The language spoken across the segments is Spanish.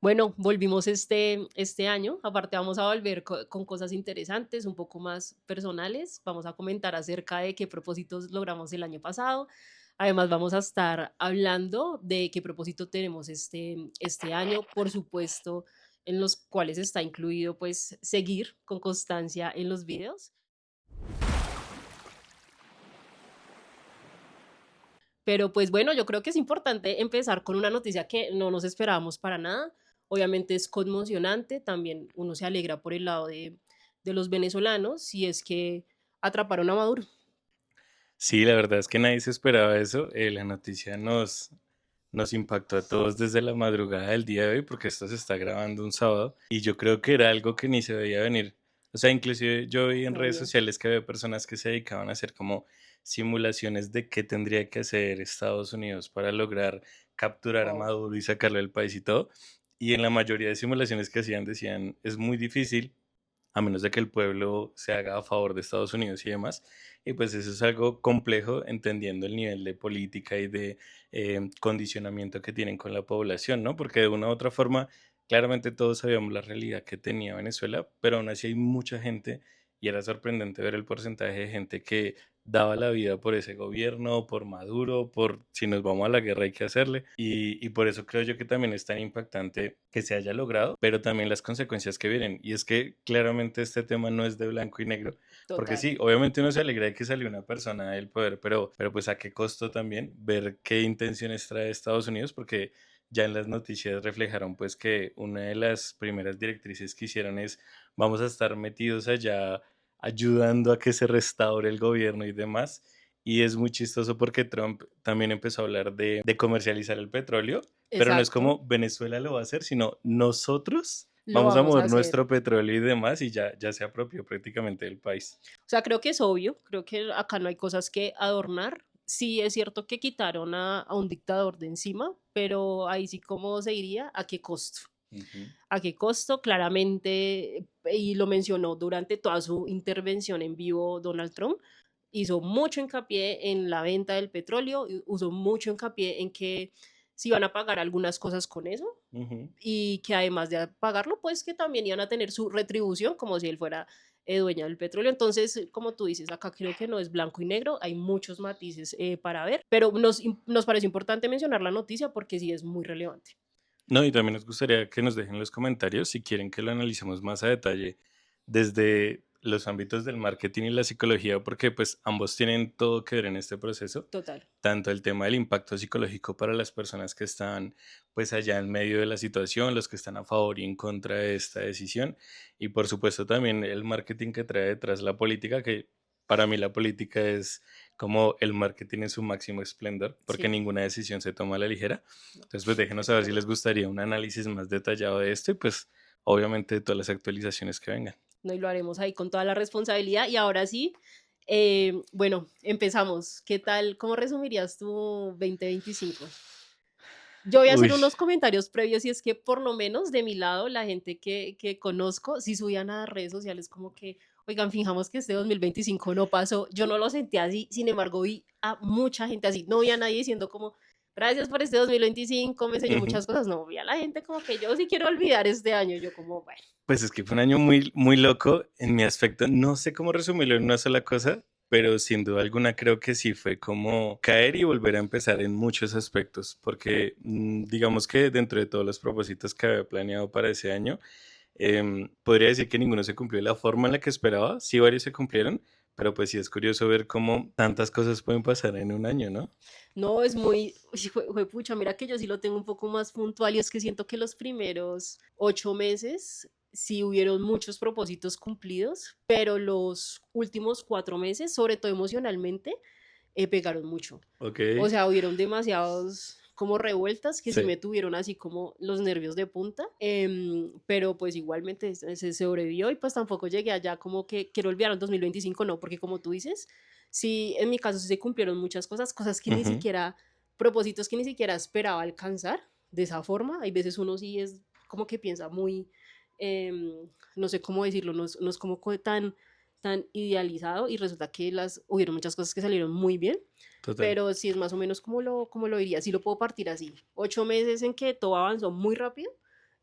Bueno, volvimos este año. Aparte, vamos a volver con cosas interesantes, un poco más personales. Vamos a comentar acerca de qué propósitos logramos el año pasado. Además, vamos a estar hablando de qué propósito tenemos este año, por supuesto, en los cuales está incluido pues seguir con constancia en los videos. Pero pues bueno, yo creo que es importante empezar con una noticia que no nos esperábamos para nada. Obviamente es conmocionante, también uno se alegra por el lado de los venezolanos, si es que atraparon a Maduro. Sí, la verdad es que nadie se esperaba eso. La noticia nos impactó a todos desde la madrugada del día de hoy, porque esto se está grabando un sábado, y yo creo que era algo que ni se veía venir. O sea, inclusive yo vi en redes Obvio. sociales que había personas que se dedicaban a hacer como simulaciones de qué tendría que hacer Estados Unidos para lograr capturar a Wow. Maduro y sacarlo del país y todo. Y en la mayoría de simulaciones que hacían decían, es muy difícil a menos de que el pueblo se haga a favor de Estados Unidos y demás. Y pues eso es algo complejo entendiendo el nivel de política y de condicionamiento que tienen con la población, ¿no? Porque de una u otra forma, claramente todos sabíamos la realidad que tenía Venezuela, pero aún así hay mucha gente y era sorprendente ver el porcentaje de gente que daba la vida por ese gobierno, por Maduro, por si nos vamos a la guerra hay que hacerle. Y por eso creo yo que también es tan impactante que se haya logrado, pero también las consecuencias que vienen. Y es que claramente este tema no es de blanco y negro, porque Total. sí, obviamente uno se alegra de que salió una persona del poder, pero pues a qué costo también ver qué intenciones trae Estados Unidos, porque ya en las noticias reflejaron pues que una de las primeras directrices que hicieron es vamos a estar metidos allá ayudando a que se restaure el gobierno y demás. Y es muy chistoso porque Trump también empezó a hablar de comercializar el petróleo, pero no es Exacto. como Venezuela lo va a hacer, sino nosotros Lo vamos a vamos a mover hacer. nuestro petróleo y demás y ya se apropió prácticamente del país. O sea, creo que es obvio, creo que acá no hay cosas que adornar. Sí, es cierto que quitaron a un dictador de encima, pero ahí sí, ¿cómo se diría? ¿A qué costo? Ujú. ¿A qué costo? Claramente, y lo mencionó durante toda su intervención en vivo Donald Trump, hizo mucho hincapié en la venta del petróleo, usó mucho hincapié en que se iban a pagar algunas cosas con eso Ujú. y que además de pagarlo, pues que también iban a tener su retribución como si él fuera dueño del petróleo. Entonces, como tú dices, acá creo que no es blanco y negro, hay muchos matices para ver, pero nos parece importante mencionar la noticia porque sí es muy relevante. No, y también nos gustaría que nos dejen en los comentarios si quieren que lo analicemos más a detalle desde los ámbitos del marketing y la psicología, porque pues ambos tienen todo que ver en este proceso, Total. tanto el tema del impacto psicológico para las personas que están pues allá en medio de la situación, los que están a favor y en contra de esta decisión, y por supuesto también el marketing que trae detrás la política, que para mí la política es como el marketing en su máximo esplendor, porque Sí, ninguna decisión se toma a la ligera. Entonces, pues déjenos de saber si les acuerdo. gustaría un análisis más detallado de esto y pues obviamente de todas las actualizaciones que vengan. ¿No? Y lo haremos ahí con toda la responsabilidad. Y ahora sí, bueno, empezamos. ¿Qué tal? ¿Cómo resumirías tu 2025? Yo voy a Uy, hacer unos comentarios previos y es que por lo menos de mi lado, la gente que conozco, sí subían a redes sociales como que, oigan, fijamos que este 2025 no pasó. Yo no lo sentí así, sin embargo vi a mucha gente así. No vi a nadie diciendo como, gracias por este 2025, me enseñó ujú. muchas cosas. No, vi a la gente como que yo sí quiero olvidar este año. Yo como, bueno, Pues es que fue un año muy loco en mi aspecto. No sé cómo resumirlo en una sola cosa, pero sin duda alguna creo que sí fue como caer y volver a empezar en muchos aspectos, porque digamos que dentro de todos los propósitos que había planeado para ese año, podría decir que ninguno se cumplió de la forma en la que esperaba, sí varios se cumplieron, pero pues sí es curioso ver cómo tantas cosas pueden pasar en un año, ¿no? no, es muy, pucha, mira que yo sí lo tengo un poco más puntual y es que siento que los primeros 8 meses sí hubieron muchos propósitos cumplidos, pero los últimos 4 meses, sobre todo emocionalmente, pegaron mucho. Ok, O sea, hubieron demasiados como revueltas que sí sí. me tuvieron así como los nervios de punta, pero pues igualmente se sobrevivió y pues tampoco llegué allá como que quiero olvidar el 2025, no, porque como tú dices, sí, en mi caso sí se cumplieron muchas cosas, cosas que ni Ujú. siquiera, propósitos que ni siquiera esperaba alcanzar de esa forma. Hay veces uno sí es como que piensa muy, no sé cómo decirlo, no es como tan idealizado y resulta que hubieron muchas cosas que salieron muy bien, Total. pero sí es más o menos como lo diría, sí lo puedo partir así. 8 meses en que todo avanzó muy rápido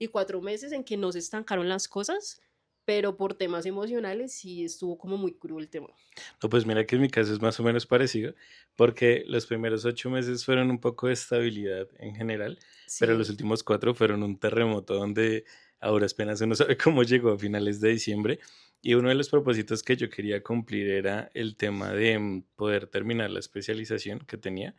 y 4 meses en que no se estancaron las cosas, pero por temas emocionales sí estuvo como muy crudo el tema. No, pues mira que en mi caso es más o menos parecido, porque los primeros 8 meses fueron un poco de estabilidad en general, pero los Sí, últimos 4 fueron un terremoto donde a duras penas uno sabe cómo llegó a finales de diciembre. Y uno de los propósitos que yo quería cumplir era el tema de poder terminar la especialización que tenía.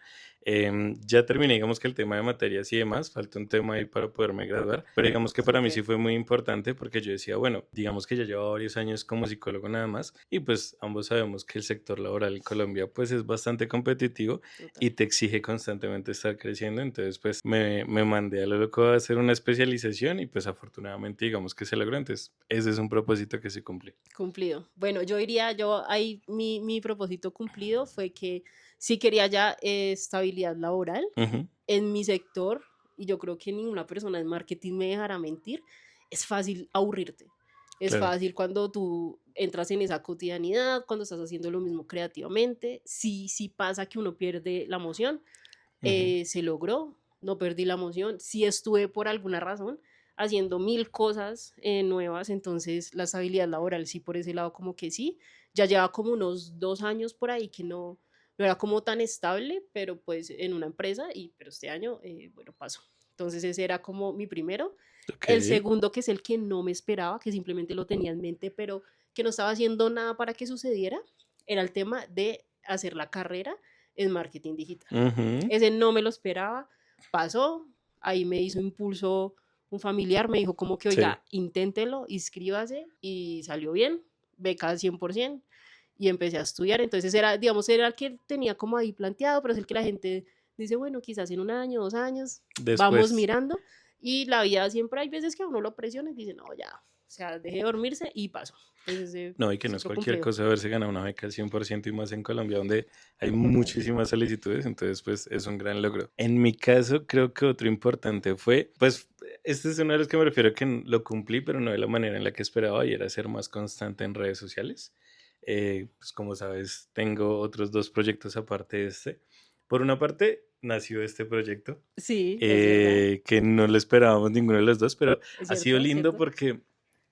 Ya terminé, digamos que el tema de materias y demás, falta un tema ahí para poderme graduar, pero digamos que para mí sí súper, fue muy importante porque yo decía, bueno, digamos que ya llevo varios años como psicólogo nada más y pues ambos sabemos que el sector laboral en Colombia pues es bastante competitivo total. y te exige constantemente estar creciendo, entonces pues me mandé a lo loco a hacer una especialización y pues afortunadamente digamos que se logró, entonces ese es un propósito que se cumple. Cumplido. Bueno, yo diría, yo ahí mi propósito cumplido fue que sí quería ya estabilidad laboral Ujú, en mi sector, y yo creo que ninguna persona en marketing me dejará mentir, es fácil aburrirte. Es claro. fácil cuando tú entras en esa cotidianidad, cuando estás haciendo lo mismo creativamente. Sí, sí pasa que uno pierde la emoción. Ujú, Se logró, no perdí la emoción. Sí estuve por alguna razón haciendo mil cosas nuevas, entonces la estabilidad laboral sí por ese lado como que sí. Ya lleva como unos 2 años por ahí que no era como tan estable, pero pues en una empresa, pero este año, bueno, pasó. Entonces ese era como mi primero. ok. El segundo, que es el que no me esperaba, que simplemente lo tenía en mente, pero que no estaba haciendo nada para que sucediera, era el tema de hacer la carrera en marketing digital. Ujú, Ese no me lo esperaba, pasó, ahí me hizo impulso un familiar, me dijo como que, sí. oiga, inténtelo, inscríbase, y salió bien, beca al 100%, y empecé a estudiar. Entonces era, digamos, era el que tenía como ahí planteado, pero es el que la gente dice, bueno, quizás en 1 año, 2 años, vamos Después. mirando, y la vida siempre hay veces que a uno lo presiona y dice, no, ya, o sea, deje de dormirse y pasó. Entonces No, y que es no es otro cualquier cumplido. cosa haberse ganado una beca al 100% y más en Colombia, donde hay muchísimas solicitudes, entonces pues es un gran logro. En mi caso, creo que otro importante fue, pues este es uno de los que me refiero que lo cumplí, pero no de la manera en la que esperaba, y era ser más constante en redes sociales. Pues como sabes, tengo otros dos proyectos aparte de este. Por una parte, nació este proyecto, Sí, es verdad, que no lo esperábamos ninguno de los dos, pero es ha sido cierto, es lindo cierto. porque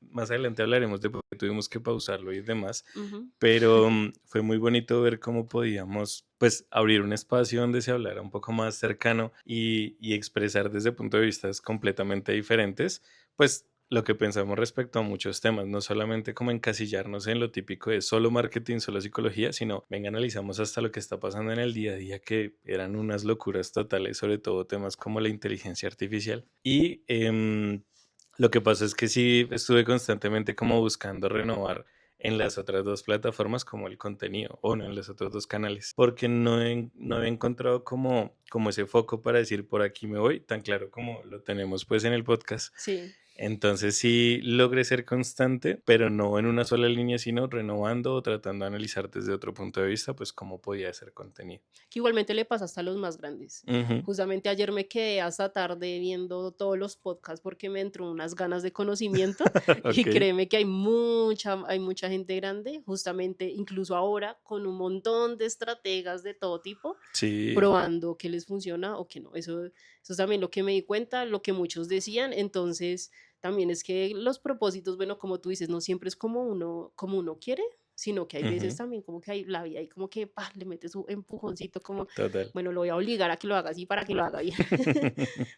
más adelante hablaremos de por qué tuvimos que pausarlo y demás, Ujú. pero fue muy bonito ver cómo podíamos pues abrir un espacio donde se hablara un poco más cercano y expresar desde puntos de vista completamente diferentes, pues lo que pensamos respecto a muchos temas, no solamente como encasillarnos en lo típico de solo marketing, solo psicología, sino venga, analizamos hasta lo que está pasando en el día a día, que eran unas locuras totales, sobre todo temas como la inteligencia artificial. Y lo que pasa es que sí estuve constantemente como buscando renovar en las otras dos plataformas como el contenido, o no, en los otros dos canales, porque no he encontrado como ese foco para decir por aquí me voy, tan claro como lo tenemos pues en el podcast. Sí. Entonces sí logré ser constante, pero no en una sola línea, sino renovando o tratando de analizar desde otro punto de vista, pues cómo podía ser contenido. Que igualmente le pasa hasta a los más grandes. Ujú, Justamente ayer me quedé hasta tarde viendo todos los podcasts porque me entró unas ganas de conocimiento, y ok, créeme que hay mucha gente grande, justamente incluso ahora, con un montón de estrategas de todo tipo, sí. probando qué les funciona o qué no. Eso es también lo que me di cuenta, lo que muchos decían. Entonces, también es que los propósitos, bueno, como tú dices, no siempre es como uno quiere, sino que hay veces Ujú, también como que hay la vida y como que le mete su empujoncito, como, total. bueno, lo voy a obligar a que lo haga así para que lo haga bien.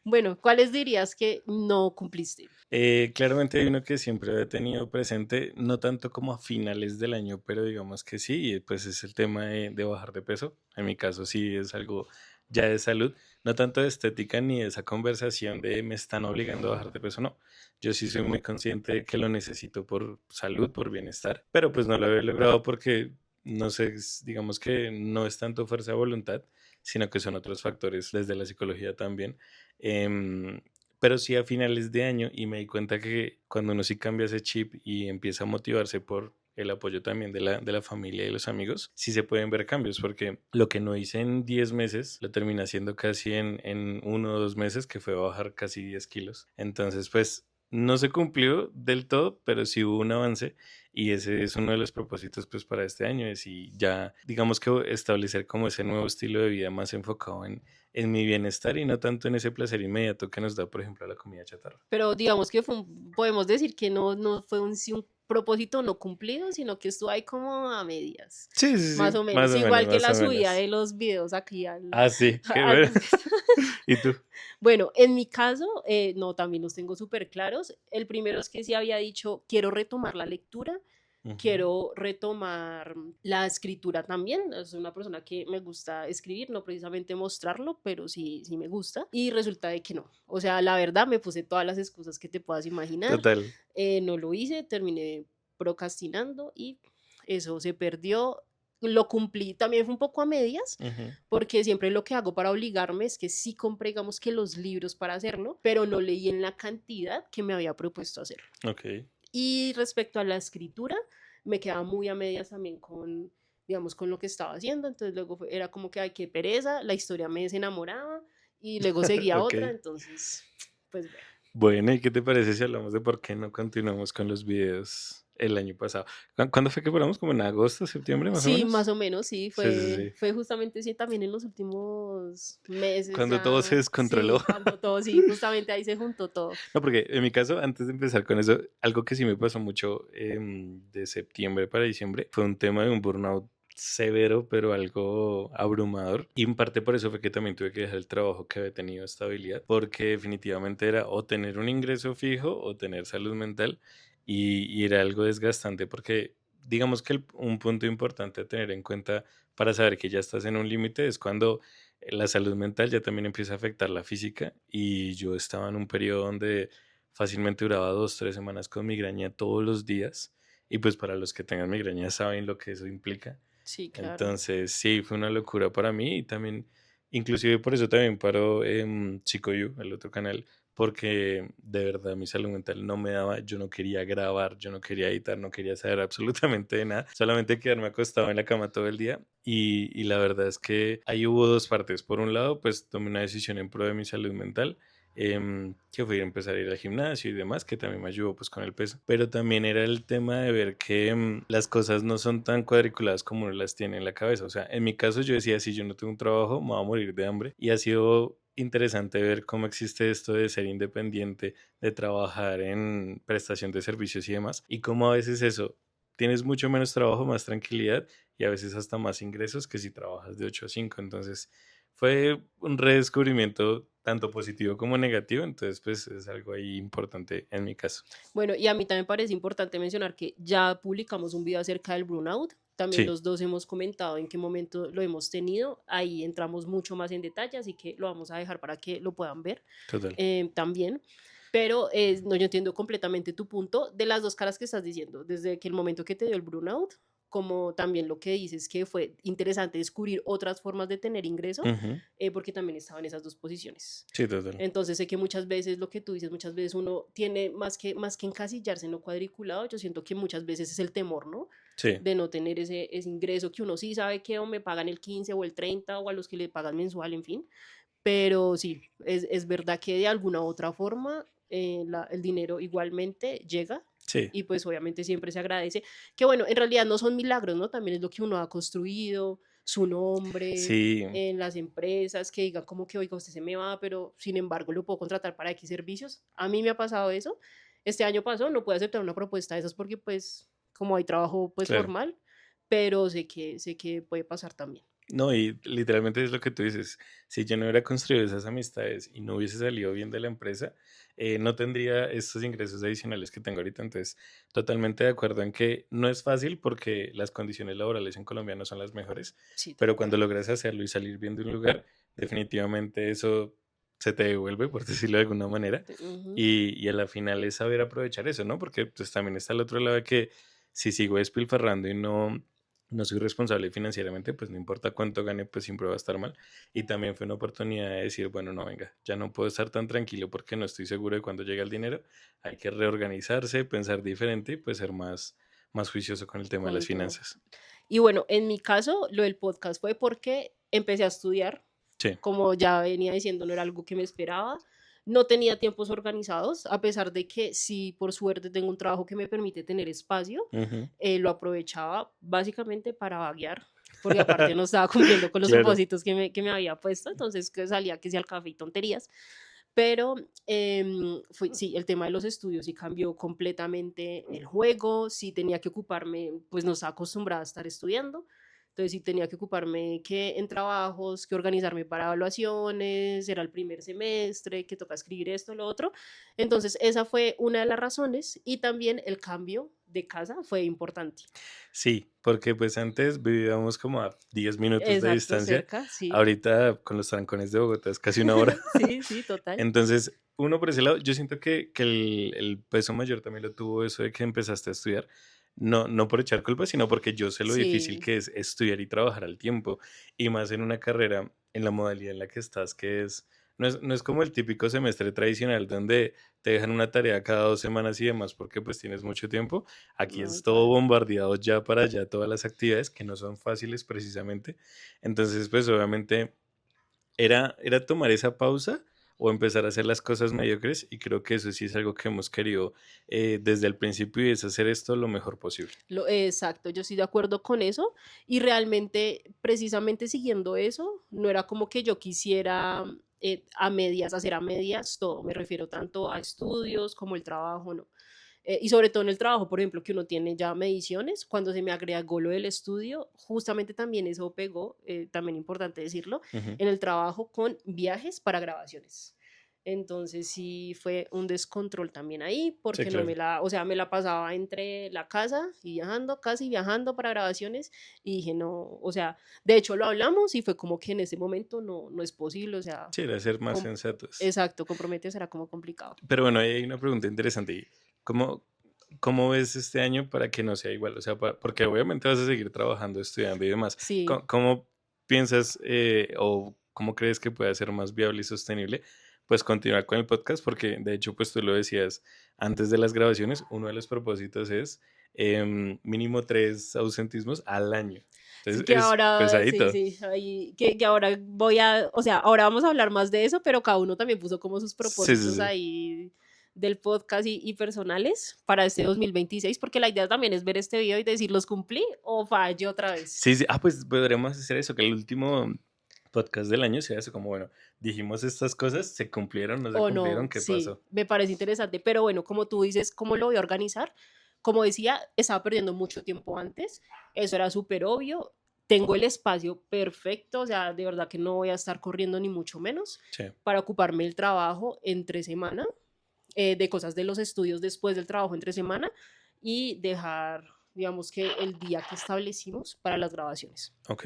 Bueno, ¿cuáles dirías que no cumpliste? Claramente hay uno que siempre he tenido presente, no tanto como a finales del año, pero digamos que sí, y pues es el tema de bajar de peso. En mi caso sí es algo ya de salud, no tanto de estética ni de esa conversación de me están obligando a bajar de peso, no. Yo sí soy muy consciente de que lo necesito por salud, por bienestar, pero pues no lo he logrado porque, no sé, digamos que no es tanto fuerza de voluntad, sino que son otros factores desde la psicología también. Em, pero sí a finales de año, y me di cuenta que cuando uno sí cambia ese chip y empieza a motivarse por el apoyo también de la familia y de los amigos, sí se pueden ver cambios, porque lo que no hice en 10 meses lo terminé haciendo casi en 1 o 2 meses, que fue bajar casi 10 kilos. Entonces, pues no se cumplió del todo, pero sí hubo un avance y ese es uno de los propósitos pues para este año, es y ya digamos que establecer como ese nuevo estilo de vida más enfocado en mi bienestar y no tanto en ese placer inmediato que nos da, por ejemplo, la comida chatarra. Pero digamos que podemos decir que no fue sí, un propósito no cumplido, sino que estuvo ahí como a medias, Sí, sí, más sí, o más menos. o menos, Igual que más la o subida menos. de los videos aquí Ah, sí, qué al bueno. podcast. ¿Y tú? Bueno, en mi caso, no, también los tengo súper claros. El primero es que sí había dicho, quiero retomar la lectura, Ujú. quiero retomar la escritura también. Es una persona que me gusta escribir, no precisamente mostrarlo, pero sí, sí me gusta. Y resulta de que no. O sea, la verdad me puse todas las excusas que te puedas imaginar. Total. No lo hice, terminé procrastinando y eso se perdió. Lo cumplí, también fue un poco a medias, Ujú. porque siempre lo que hago para obligarme es que sí compré, digamos que los libros para hacerlo, pero no leí en la cantidad que me había propuesto hacer. Ok. Y respecto a la escritura, me quedaba muy a medias también digamos, con lo que estaba haciendo. Entonces luego era como que, ay, qué pereza, la historia me desenamoraba y luego seguía Ok. otra. Entonces, pues bueno. Bueno, ¿y qué te parece si hablamos de por qué no continuamos con los videos el año pasado? ¿Cuándo fue que paramos? ¿Como en agosto, septiembre, más o Sí, más menos? o menos, sí, Sí, sí, sí. fue justamente sí, también en los últimos meses Cuando todo se ya, descontroló. sí, cuando todo, sí, justamente ahí se juntó todo. No, porque en mi caso, antes de empezar con eso, algo que sí me pasó mucho de septiembre para diciembre fue un tema de un burnout severo, pero algo abrumador. Y en parte por eso fue que también tuve que dejar el trabajo que había tenido estabilidad, porque definitivamente era o tener un ingreso fijo o tener salud mental y era algo desgastante porque digamos que un punto importante a tener en cuenta para saber que ya estás en un límite es cuando la salud mental ya también empieza a afectar la física y yo estaba en un periodo donde fácilmente duraba 2, 3 semanas con migraña todos los días y pues para los que tengan migraña saben lo que eso implica. Sí, claro. Entonces sí, fue una locura para mí y también, inclusive por eso también paro en Chicoyu, el otro canal, porque de verdad mi salud mental no me daba, yo no quería grabar, yo no quería editar, no quería saber absolutamente de nada, solamente quedarme acostado en la cama todo el día y la verdad es que ahí hubo dos partes. Por un lado, pues tomé una decisión en pro de mi salud mental, que fue empezar a ir al gimnasio y demás, que también me ayudó pues con el peso, pero también era el tema de ver que las cosas no son tan cuadriculadas como uno las tiene en la cabeza. O sea, en mi caso yo decía, si yo no tengo un trabajo, me voy a morir de hambre y ha sido interesante ver cómo existe esto de ser independiente, de trabajar en prestación de servicios y demás, y cómo a veces eso, tienes mucho menos trabajo, más tranquilidad y a veces hasta más ingresos que si trabajas de 8 a 5. Entonces fue un redescubrimiento tanto positivo como negativo, entonces pues es algo ahí importante en mi caso. Bueno, y a mí también parece importante mencionar que ya publicamos un video acerca del burnout. También Sí, los dos hemos comentado en qué momento lo hemos tenido. Ahí entramos mucho más en detalle, así que lo vamos a dejar para que lo puedan ver total. también. Pero no, yo entiendo completamente tu punto de las dos caras que estás diciendo, desde que el momento que te dio el burnout, como también lo que dices que fue interesante descubrir otras formas de tener ingreso, Ujú. porque también estaba en esas dos posiciones. Sí, total. Entonces sé que muchas veces lo que tú dices, muchas veces uno tiene más que encasillarse en lo cuadriculado, yo siento que muchas veces es el temor, ¿no? Sí, De no tener ese ingreso que uno sí sabe que o me pagan el 15 o el 30 o a los que le pagan mensual, en fin. Pero sí, es verdad que de alguna u otra forma el dinero igualmente llega sí, y pues obviamente siempre se agradece. Que bueno, en realidad no son milagros, ¿no? También es lo que uno ha construido, su nombre sí, en las empresas, que digan como que, oiga, usted se me va, pero sin embargo lo puedo contratar para X servicios. A mí me ha pasado eso. Este año pasó, no pude aceptar una propuesta de esas porque pues como hay trabajo pues claro. formal, pero sé que puede pasar también. No, y literalmente es lo que tú dices. Si yo no hubiera construido esas amistades y no hubiese salido bien de la empresa, no tendría estos ingresos adicionales que tengo ahorita. Entonces, totalmente de acuerdo en que no es fácil porque las condiciones laborales en Colombia no son las mejores, Sí, tal pero cual. cuando logras hacerlo y salir bien de un lugar, definitivamente eso se te devuelve, por decirlo de alguna manera. Ujú. Y a la final es saber aprovechar eso, ¿no? Porque pues también está el otro lado de que si sigo despilfarrando y no soy responsable financieramente, pues no importa cuánto gane, pues siempre va a estar mal. Y también fue una oportunidad de decir, bueno, no, venga, ya no puedo estar tan tranquilo porque no estoy seguro de cuándo llega el dinero. Hay que reorganizarse, pensar diferente y pues ser más juicioso con el tema de las Con todo. finanzas. Y bueno, en mi caso, lo del podcast fue porque empecé a estudiar, Sí. como ya venía diciendo, no era algo que me esperaba. no tenía tiempos organizados, a pesar de que sí, por suerte tengo un trabajo que me permite tener espacio, Ujú. lo aprovechaba básicamente para vaguear, porque aparte no estaba cumpliendo con los Claro. propósitos que me había puesto, entonces que salía que sea al café y tonterías. Pero sí, el tema de los estudios sí cambió completamente el juego, sí tenía que ocuparme, pues no estaba acostumbrada a estar estudiando, entonces sí tenía que ocuparme que en trabajos, que organizarme para evaluaciones, era el primer semestre, que toca escribir esto, lo otro. Entonces esa fue una de las razones y también el cambio de casa fue importante. Sí, porque pues antes vivíamos como a 10 minutos de Exacto, distancia. cerca, sí. Ahorita con los trancones de Bogotá es casi una hora. Sí, sí, total. Entonces, uno por ese lado, yo siento que el peso mayor también lo tuvo eso de que empezaste a estudiar. No, no por echar culpa, sino porque yo sé lo difícil Sí, que es estudiar y trabajar al tiempo. Y más en una carrera, en la modalidad en la que estás, que es, no es como el típico semestre tradicional donde te dejan una tarea cada 2 semanas y demás porque pues tienes mucho tiempo. Aquí no, es todo igual. bombardeado ya para allá, todas las actividades que no son fáciles precisamente. Entonces, pues obviamente era tomar esa pausa o empezar a hacer las cosas mediocres y creo que eso sí es algo que hemos querido desde el principio y es hacer esto lo mejor posible. Exacto, yo estoy de acuerdo con eso y realmente, precisamente siguiendo eso, no era como que yo quisiera a medias, hacer a medias todo, me refiero tanto a estudios como el trabajo, ¿no? Y sobre todo en el trabajo, por ejemplo, que uno tiene ya mediciones, cuando se me agregó lo del estudio, justamente también eso pegó, también importante decirlo, Ujú. en el trabajo con viajes para grabaciones. Entonces sí fue un descontrol también ahí, Sí, porque no claro. me la, o sea, me la pasaba entre la casa y viajando, casi viajando para grabaciones, y dije, no, o sea, de hecho lo hablamos y fue como que en ese momento no es posible, o sea, Sí, era ser más com- sensatos. exacto, comprometerse era como complicado. Pero bueno, ahí hay una pregunta interesante. ¿Y cómo ves este año para que no sea igual? O sea, porque obviamente vas a seguir trabajando, estudiando y demás. Sí. ¿Cómo piensas o cómo crees que puede ser más viable y sostenible? Pues continuar con el podcast, porque de hecho, pues tú lo decías antes de las grabaciones, uno de los propósitos es mínimo 3 ausentismos al año. Sí, Entonces que es ahora, sí, pesadito. sí, ahí, que ahora voy a, o sea, ahora vamos a hablar más de eso, pero cada uno también puso como sus Sí, sí, propósitos sí. ahí del podcast y personales para este 2026, porque la idea también es ver este video y decir, ¿los cumplí o fallé otra vez? Sí, sí. Ah, pues podríamos hacer eso, que el último podcast del año sea eso, como bueno, dijimos estas cosas, ¿se cumplieron, no se O cumplieron? no, ¿Qué sí, pasó? me parece interesante, pero bueno, como tú dices, ¿cómo lo voy a organizar? Como decía, estaba perdiendo mucho tiempo antes, eso era súper obvio, tengo el espacio perfecto, o sea, de verdad que no voy a estar corriendo ni mucho menos Sí, para ocuparme el trabajo entre semana, de cosas de los estudios después del trabajo entre semana y dejar, digamos que el día que establecimos para las grabaciones. ok.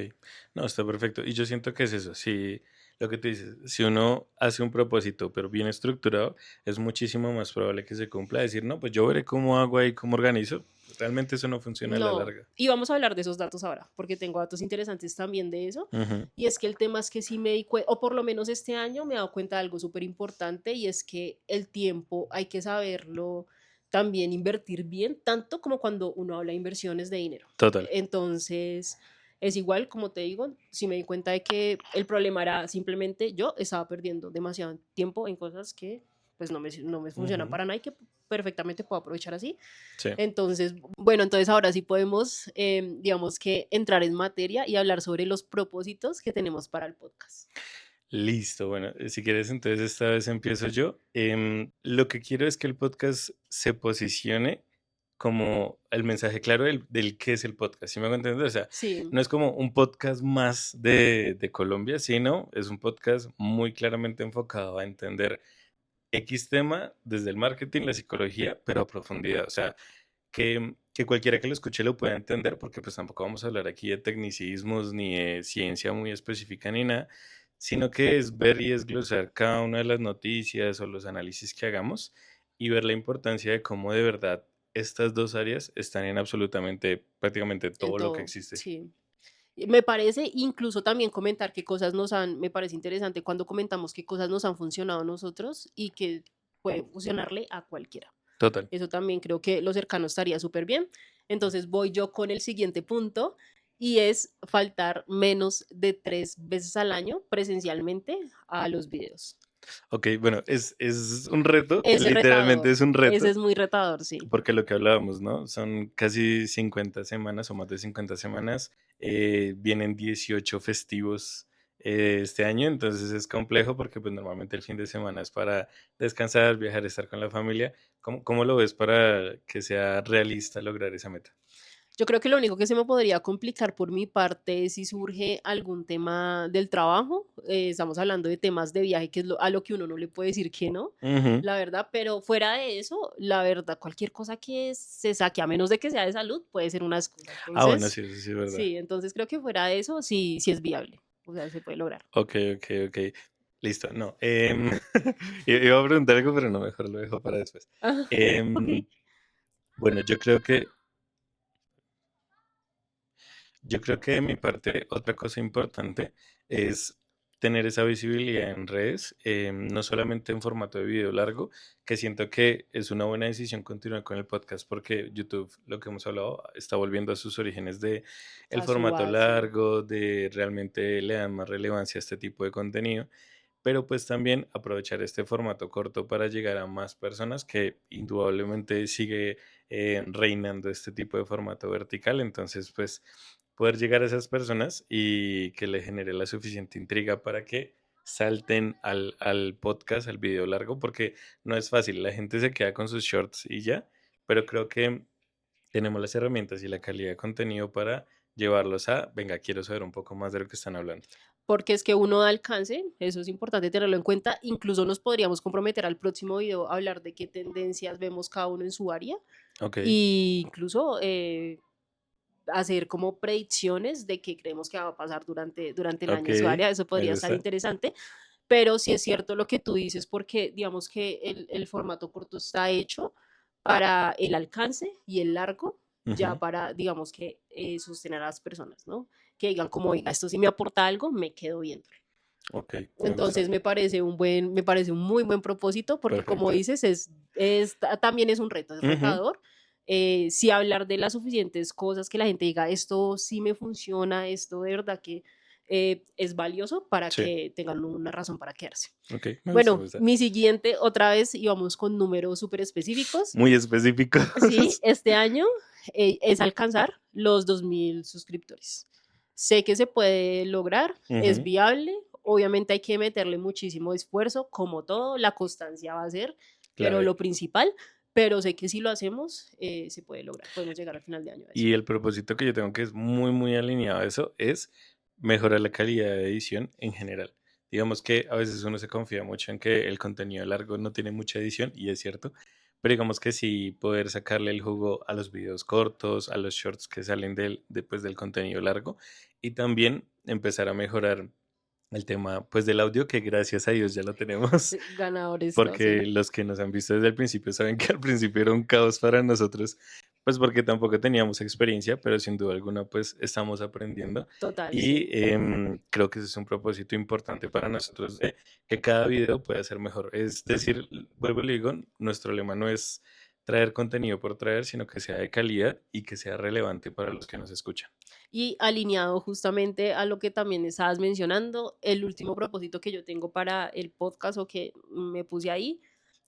No, está perfecto. Y yo siento que es eso, si lo que tú dices, si uno hace un propósito, pero bien estructurado, es muchísimo más probable que se cumpla. Decir, no, pues yo veré cómo hago ahí, cómo organizo. Realmente eso no funciona a la No, larga. y vamos a hablar de esos datos ahora, porque tengo datos interesantes también de eso. Ujú. Y es que el tema es que sí me di cuenta, o por lo menos este año me he dado cuenta de algo súper importante, y es que el tiempo hay que saberlo también invertir bien, tanto como cuando uno habla de inversiones de dinero. Total. Entonces, es igual, como te digo, sí me di cuenta de que el problema era simplemente yo estaba perdiendo demasiado tiempo en cosas que pues no me funcionan Ujú. para nada y que perfectamente puedo aprovechar así. Sí. Entonces, bueno, entonces ahora sí podemos, digamos que entrar en materia y hablar sobre los propósitos que tenemos para el podcast. Listo, bueno, si quieres, entonces esta vez empiezo yo. Lo que quiero es que el podcast se posicione como el mensaje claro del qué es el podcast, ¿sí me hago entender? O sea, Sí, no es como un podcast más de Colombia, sino es un podcast muy claramente enfocado a entender X tema desde el marketing, la psicología, pero a profundidad. O sea, que cualquiera que lo escuche lo pueda entender, porque pues tampoco vamos a hablar aquí de tecnicismos ni de ciencia muy específica ni nada, sino que es ver y desglosar cada una de las noticias o los análisis que hagamos y ver la importancia de cómo de verdad estas dos áreas están en absolutamente, prácticamente en todo lo que todo, existe. sí. Me parece incluso también comentar qué cosas me parece interesante cuando comentamos qué cosas nos han funcionado a nosotros y que puede funcionarle a cualquiera. Total. Eso también creo que lo cercano estaría súper bien. Entonces voy yo con el siguiente punto y es faltar menos de 3 veces al año presencialmente a los videos. Ok, bueno, es un reto, Ese literalmente retador, es un ese reto, es muy retador, sí. porque lo que hablábamos, ¿no? Son casi 50 semanas o más de 50 semanas, vienen 18 festivos este año, entonces es complejo porque pues normalmente el fin de semana es para descansar, viajar, estar con la familia. ¿Cómo lo ves para que sea realista lograr esa meta? Yo creo que lo único que se me podría complicar por mi parte es si surge algún tema del trabajo. Estamos hablando de temas de viaje, que es a lo que uno no le puede decir que no, Ujú. la verdad. Pero fuera de eso, la verdad, cualquier cosa que se saque, a menos de que sea de salud, puede ser una excusa. Ah, bueno, Entonces, sí, eso sí es verdad. sí, entonces creo que fuera de eso, sí, sí es viable. O sea, se puede lograr. Ok, ok, ok. Listo, no. Iba a preguntar algo, pero no, mejor lo dejo para después. Ah, ok. Em, bueno, yo creo que de mi parte, otra cosa importante es tener esa visibilidad en redes, no solamente en formato de video largo, que siento que es una buena decisión continuar con el podcast porque YouTube, lo que hemos hablado, está volviendo a sus orígenes de el A su formato base. largo, de realmente le dan más relevancia a este tipo de contenido, pero pues también aprovechar este formato corto para llegar a más personas que indudablemente sigue reinando este tipo de formato vertical, entonces pues poder llegar a esas personas y que le genere la suficiente intriga para que salten al podcast, al video largo, porque no es fácil, la gente se queda con sus shorts y ya, pero creo que tenemos las herramientas y la calidad de contenido para llevarlos a, venga, quiero saber un poco más de lo que están hablando. Porque es que uno da alcance, eso es importante tenerlo en cuenta. Incluso nos podríamos comprometer al próximo video a hablar de qué tendencias vemos cada uno en su área Ok, e incluso hacer como predicciones de qué creemos que va a pasar durante el ok, año en su área. Eso me podría estar gusta. interesante, pero sí es cierto lo que tú dices, porque digamos que el formato corto está hecho para el alcance y el largo, ya Ujú. para, digamos que, sostener a las personas, ¿no? Que digan como, oiga, esto sí me aporta algo, me quedo viendo. Ok, me Entonces gusta. me parece un muy buen propósito porque como Perfecto. dices, también es un reto, es Ujú. retador. Sí hablar de las suficientes cosas que la gente diga, esto sí me funciona, esto de verdad que es valioso para Sí, que tengan una razón para quedarse. ok, me gusta, me Bueno, gusta. mi siguiente, otra vez íbamos con números súper específicos. Muy específicos. Sí, este año es alcanzar los 2.000 suscriptores. Sé que se puede lograr, es Ujú. viable, obviamente hay que meterle muchísimo esfuerzo, como todo, la constancia va a ser, pero Clave. lo principal, pero sé que si lo hacemos, se puede lograr, podemos llegar al final de año a eso. Y el propósito que yo tengo que es muy, muy alineado a eso es mejorar la calidad de edición en general. Digamos que a veces uno se confía mucho en que el contenido largo no tiene mucha edición, y es cierto, pero digamos que sí poder sacarle el jugo a los videos cortos, a los shorts que salen del contenido largo, y también empezar a mejorar el tema pues del audio, que gracias a Dios ya lo tenemos. Ganadores, ¿no? Sí, Porque los que nos han visto desde el principio saben que al principio era un caos para nosotros, pues porque tampoco teníamos experiencia, pero sin duda alguna pues estamos aprendiendo, total, y sí. creo que ese es un propósito importante para nosotros de que cada video pueda ser mejor. Es decir, vuelvo y le digo, nuestro lema no es traer contenido por traer, sino que sea de calidad y que sea relevante para los que nos escuchan. Y alineado justamente a lo que también estabas mencionando, el último propósito que yo tengo para el podcast o que me puse ahí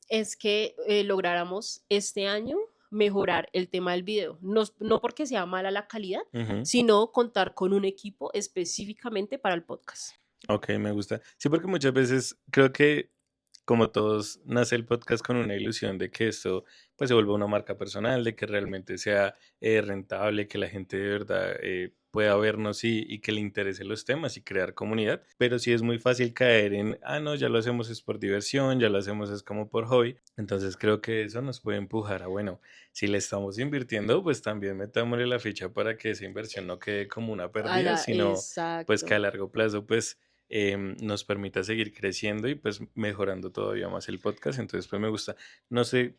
es que lográramos este año mejorar el tema del video. No, no porque sea mala la calidad, Ujú. sino contar con un equipo específicamente para el podcast. Ok, me gusta. Sí, porque muchas veces creo que, como todos, nace el podcast con una ilusión de que esto pues se vuelva una marca personal, de que realmente sea rentable, que la gente de verdad pueda vernos y que le interesen los temas y crear comunidad. Pero sí es muy fácil caer en, ah, no, ya lo hacemos es por diversión, ya lo hacemos es como por hobby. Entonces creo que eso nos puede empujar a, bueno, si le estamos invirtiendo, pues también metámosle la ficha para que esa inversión no quede como una pérdida, sino pues que a Exacto. largo plazo pues nos permita seguir creciendo y pues mejorando todavía más el podcast. Entonces, pues me gusta. No sé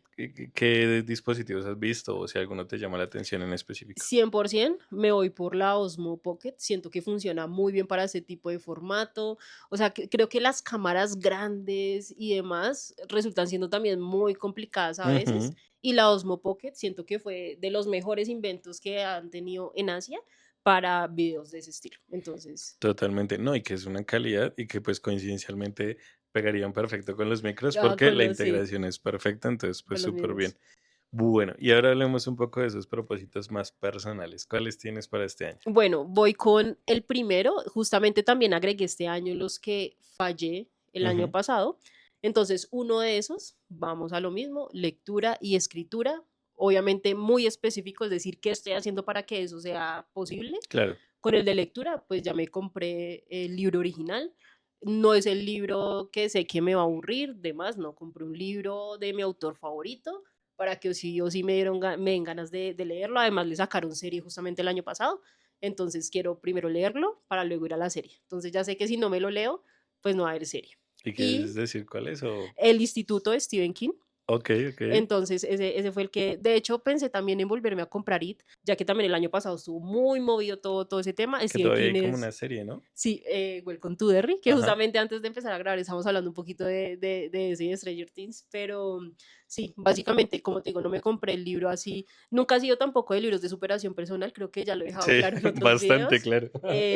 qué dispositivos has visto o si alguno te llama la atención en específico. 100% me voy por la Osmo Pocket. Siento que funciona muy bien para ese tipo de formato. O sea, creo que las cámaras grandes y demás resultan siendo también muy complicadas a veces. Ujú. Y la Osmo Pocket siento que fue de los mejores inventos que han tenido en Asia para videos de ese estilo. Entonces, Totalmente, no, y que es una calidad y que pues coincidencialmente pegarían perfecto con los micros Ah, porque la sí, integración es perfecta, entonces pues con los súper bien. mismos. Bueno, y ahora hablemos un poco de esos propósitos más personales. ¿Cuáles tienes para este año? Bueno, voy con el primero. Justamente también agregué este año los que fallé el año Ujú, pasado. Entonces, uno de esos, vamos a lo mismo, lectura y escritura. Obviamente muy específico, es decir, qué estoy haciendo para que eso sea posible. claro. Con el de lectura, pues ya me compré el libro original. No es el libro que sé que me va a aburrir, demás, no, compré un libro de mi autor favorito para que sí o sí me den ganas de leerlo. Además, le sacaron serie justamente el año pasado, entonces quiero primero leerlo para luego ir a la serie. Entonces ya sé que si no me lo leo, pues no va a haber serie. ¿Y quieres Y decir cuál es? O... El Instituto de Stephen King. Ok, ok. Entonces, ese fue el que, de hecho, pensé también en volverme a comprar It, ya que también el año pasado estuvo muy movido todo ese tema. Que Stephen todavía King hay como es, una serie, ¿no? sí, Welcome to Derry, que Ajá. justamente antes de empezar a grabar estamos hablando un poquito de ese de Stranger Things, pero sí, básicamente, como te digo, no me compré el libro así. Nunca ha sido tampoco de libros de superación personal, creo que ya lo he dejado Sí, claro en otros bastante videos. claro.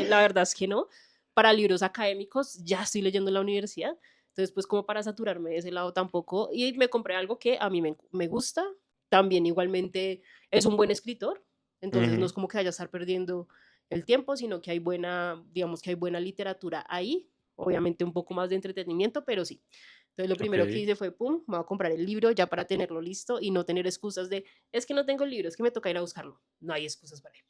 La verdad es que no. Para libros académicos ya estoy leyendo en la universidad, entonces pues como para saturarme de ese lado tampoco. Y me compré algo que a mí me gusta, también igualmente es un buen escritor, entonces no Ujú, es como que vaya a estar perdiendo el tiempo, sino que hay buena, digamos que hay buena literatura ahí, obviamente un poco más de entretenimiento, pero sí. Entonces lo ok. primero que hice fue, pum, me voy a comprar el libro ya para tenerlo listo y no tener excusas de, es que no tengo el libro, es que me toca ir a buscarlo. No hay excusas para él.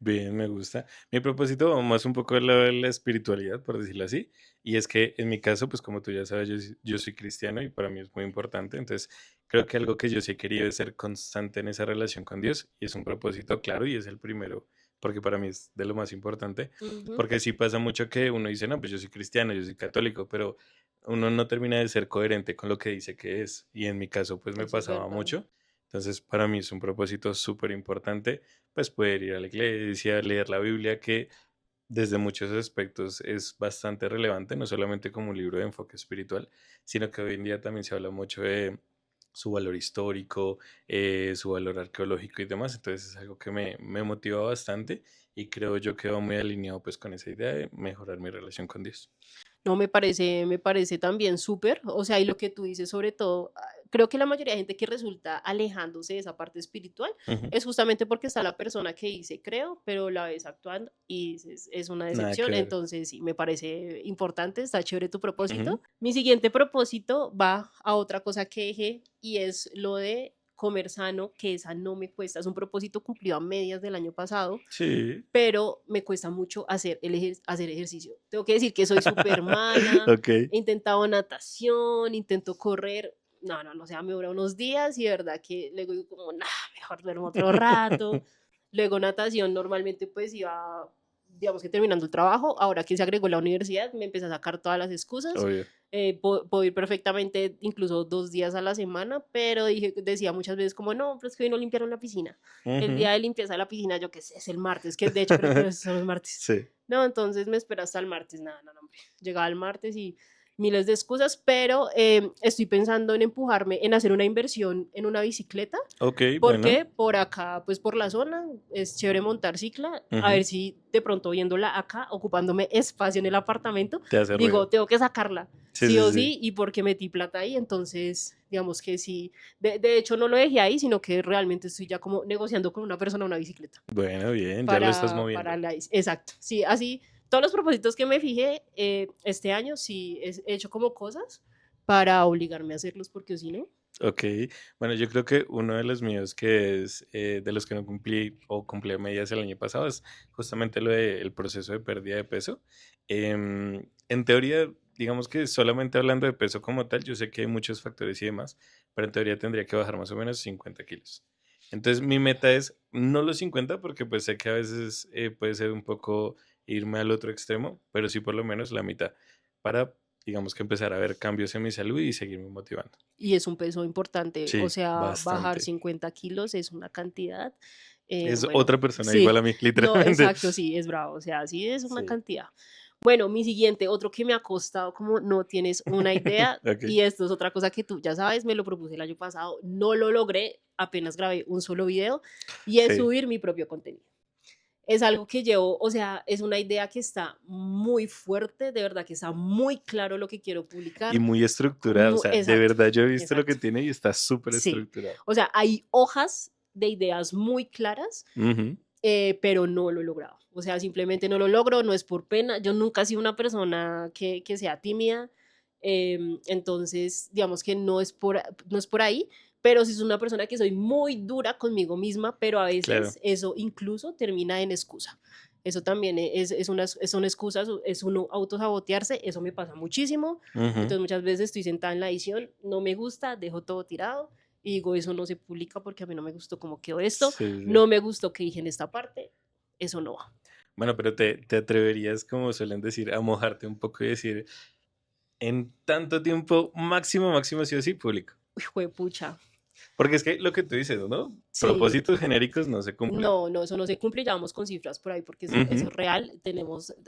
Bien, me gusta. Mi propósito va más un poco al lado de la espiritualidad, por decirlo así, y es que en mi caso, pues como tú ya sabes, yo soy cristiano y para mí es muy importante, entonces creo que algo que yo sí he querido es ser constante en esa relación con Dios y es un propósito claro y es el primero, porque para mí es de lo más importante, Ujú. porque sí pasa mucho que uno dice, no, pues yo soy cristiano, yo soy católico, pero uno no termina de ser coherente con lo que dice que es, y en mi caso pues me Eso es pasaba verdad. mucho, entonces para mí es un propósito súper importante pues poder ir a la iglesia, leer la Biblia, que desde muchos aspectos es bastante relevante, no solamente como un libro de enfoque espiritual, sino que hoy en día también se habla mucho de su valor histórico, su valor arqueológico y demás, entonces es algo que me motiva bastante y creo yo que va muy alineado pues con esa idea de mejorar mi relación con Dios. No, me parece también súper, o sea, y lo que tú dices sobre todo, creo que la mayoría de gente que resulta alejándose de esa parte espiritual Ujú. es justamente porque está la persona que dice creo, pero la ves actuando y dices, es una Nada que decepción, ver. entonces sí, me parece importante, está chévere tu propósito. Ujú. Mi siguiente propósito va a otra cosa que dejé y es lo de comer sano, que esa no me cuesta, es un propósito cumplido a medias del año pasado, Sí, pero me cuesta mucho hacer ejercicio. Tengo que decir que soy súper mala, ok. he intentado natación, intento correr, no, o sea, me dura unos días y de verdad que luego digo como, nah, mejor duermo otro rato. Luego natación normalmente pues iba, digamos que terminando el trabajo, ahora que se agregó la universidad me empecé a sacar todas las excusas. Obvio. Puedo ir perfectamente incluso 2 días a la semana, pero decía muchas veces como, no, pero es que hoy no limpiaron la piscina. El Ujú. día de limpieza de la piscina, yo qué sé, es el martes, que de hecho creo que son los martes. Sí. No, entonces me espera hasta el martes, nada, no, no, hombre. Llegaba el martes y miles de excusas, pero estoy pensando en empujarme, en hacer una inversión en una bicicleta, Ok, bueno. porque por acá, pues por la zona, es chévere montar cicla, a Ujú. ver si de pronto viéndola acá, ocupándome espacio en el apartamento, Te hace digo, ruido. tengo que sacarla, Sí, sí sí, o sí. sí, y porque metí plata ahí, entonces, digamos que sí, de hecho no lo dejé ahí, sino que realmente estoy ya como negociando con una persona una bicicleta Bueno, bien, ya lo estás para moviendo. la... Exacto, sí, así, todos los propósitos que me fijé este año, sí, he hecho como cosas para obligarme a hacerlos, porque si no, Ok, bueno, yo creo que uno de los míos que es de los que no cumplí o cumplí a medias el año pasado es justamente lo del proceso de pérdida de peso. En teoría, digamos que solamente hablando de peso como tal, yo sé que hay muchos factores y demás, pero en teoría tendría que bajar más o menos 50 kilos. Entonces mi meta es no los 50 porque pues sé que a veces puede ser un poco irme al otro extremo, pero sí por lo menos la mitad para, digamos que empezar a ver cambios en mi salud y seguirme motivando. y es un peso importante, o Sí, sea, bajar bastante. 50 kilos es una cantidad, Es bueno, otra persona igual sí, a mí, no, literalmente. exacto, sí, es bravo, o sea, sí es una Sí. cantidad. Bueno, mi siguiente, otro que me ha costado como no tienes una idea, Ok. y esto es otra cosa que tú ya sabes, me lo propuse el año pasado, no lo logré, apenas grabé un solo video, y es Sí. subir mi propio contenido. Es algo que llevo, o sea, es una idea que está muy fuerte, de verdad que está muy claro lo que quiero Y publicar. muy estructurado, o sea, de Exacto, verdad yo he visto lo que exacto. tiene y está súper Sí. estructurado. O sea, hay hojas de ideas muy claras, Ujú, pero no lo he logrado. O sea, simplemente no lo logro, no es por pena. Yo nunca he sido una persona que sea tímida, entonces, digamos que no es por ahí, pero sí es una persona que soy muy dura conmigo misma, pero a claro. veces eso incluso termina en excusa. Eso también son excusas, es uno autosabotearse, eso me pasa muchísimo. Ujú, Entonces muchas veces estoy sentada en la edición, no me gusta, dejo todo tirado y digo, eso no se publica porque a mí no me gustó cómo quedó esto, sí, sí, sí. no me gustó que dije en esta parte, eso no va. Bueno, pero te atreverías, como suelen decir, a mojarte un poco y decir, en tanto tiempo, máximo, máximo, sí o sí, público. Uy, pucha. Porque es que lo que tú dices, ¿no? Sí, Propósitos genéricos no se cumplen. no, no, eso no se cumple, ya vamos con cifras por ahí porque eso Ujú, es real,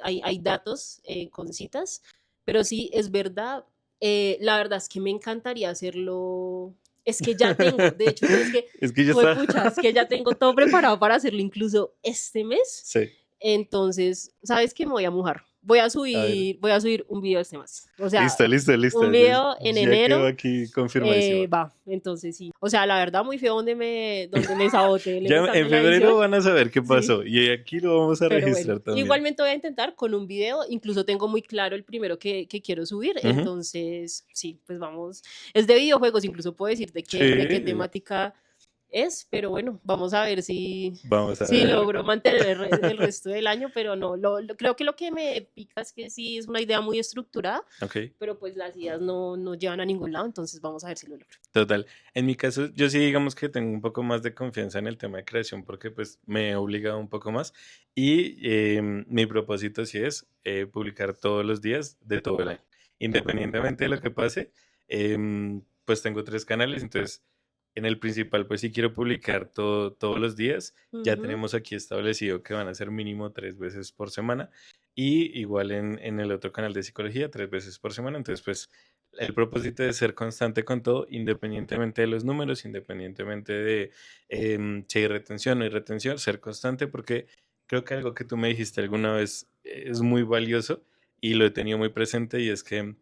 hay datos con citas, pero sí, es verdad, la verdad es que me encantaría hacerlo, es que ya tengo, de hecho, no es que, es que ya fue está. pucha, es que ya tengo todo preparado para hacerlo incluso este mes. Sí, Entonces, ¿sabes qué? Me voy a mojar. a ver. Voy a subir un video este mes. O sea, Listo, listo, listo. un video en Ya quedó enero aquí confirmadísimo. va. Entonces sí. O sea, la verdad, muy feo donde me saboteé Ya empezando en la edición. febrero van a saber qué Sí. pasó y aquí lo vamos a Pero bueno, registrar también. igualmente voy a intentar con un video. Incluso tengo muy claro el primero que quiero subir. Ujú. Entonces, sí, pues vamos. Es de videojuegos, incluso puedo decir de qué Sí, temática es, pero bueno, vamos a ver vamos a si ver. logro mantener el resto del año, pero no, creo que lo que me pica es que sí es una idea muy estructurada, Ok, pero pues las ideas no llevan a ningún lado, entonces vamos a ver si lo logro. total. En mi caso, yo sí digamos que tengo un poco más de confianza en el tema de creación porque pues me he obligado un poco más y mi propósito sí es publicar todos los días de todo el año. Independientemente de lo que pase, pues tengo tres canales, entonces en el principal pues sí quiero publicar todos los días. Ya Ujú. tenemos aquí establecido que van a ser mínimo 3 veces por semana y igual en el otro canal de psicología 3 veces por semana. Entonces pues el propósito es ser constante con todo, independientemente de los números, independientemente de si hay retención o no hay retención, ser constante porque creo que algo que tú me dijiste alguna vez es muy valioso y lo he tenido muy presente y es que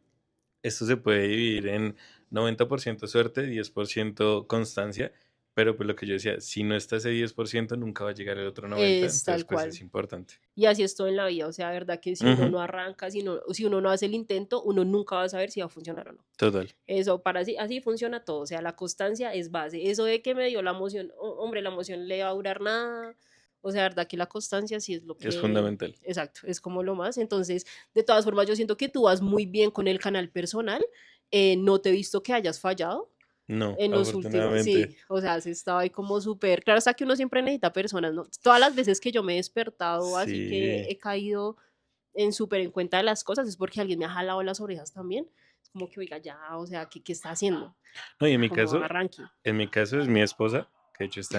esto se puede dividir en 90% suerte, 10% constancia, pero pues lo que yo decía, si no está ese 10% nunca va a llegar el otro 90%, Es entonces tal pues cual. es importante. Y así es todo en la vida, o sea, verdad que si uno Ujú, no arranca, si uno no hace el intento, uno nunca va a saber si va a funcionar o no. total, Eso, así funciona todo, o sea, la constancia es base. Eso de que me dio la emoción, hombre, la emoción le va a durar nada. O sea, verdad que la constancia sí es lo es que, fundamental. exacto, es como lo más. Entonces, de todas formas, yo siento que tú vas muy bien con el canal personal. No te he visto que hayas fallado No, en los últimos, afortunadamente. sí, o sea, has estado ahí como súper, claro, hasta que uno siempre necesita personas, ¿no? Todas las veces que yo me he despertado, así que Sí. he caído en súper en cuenta de las cosas, es porque alguien me ha jalado las orejas también. Es como que, oiga, ya, o sea, ¿qué está haciendo? No, y Como arranque. en mi caso es mi esposa, que de hecho Que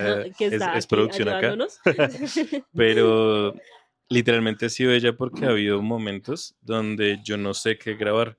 está es aquí producción acá, ayudándonos. pero literalmente ha sido ella porque ha habido momentos donde yo no sé qué grabar.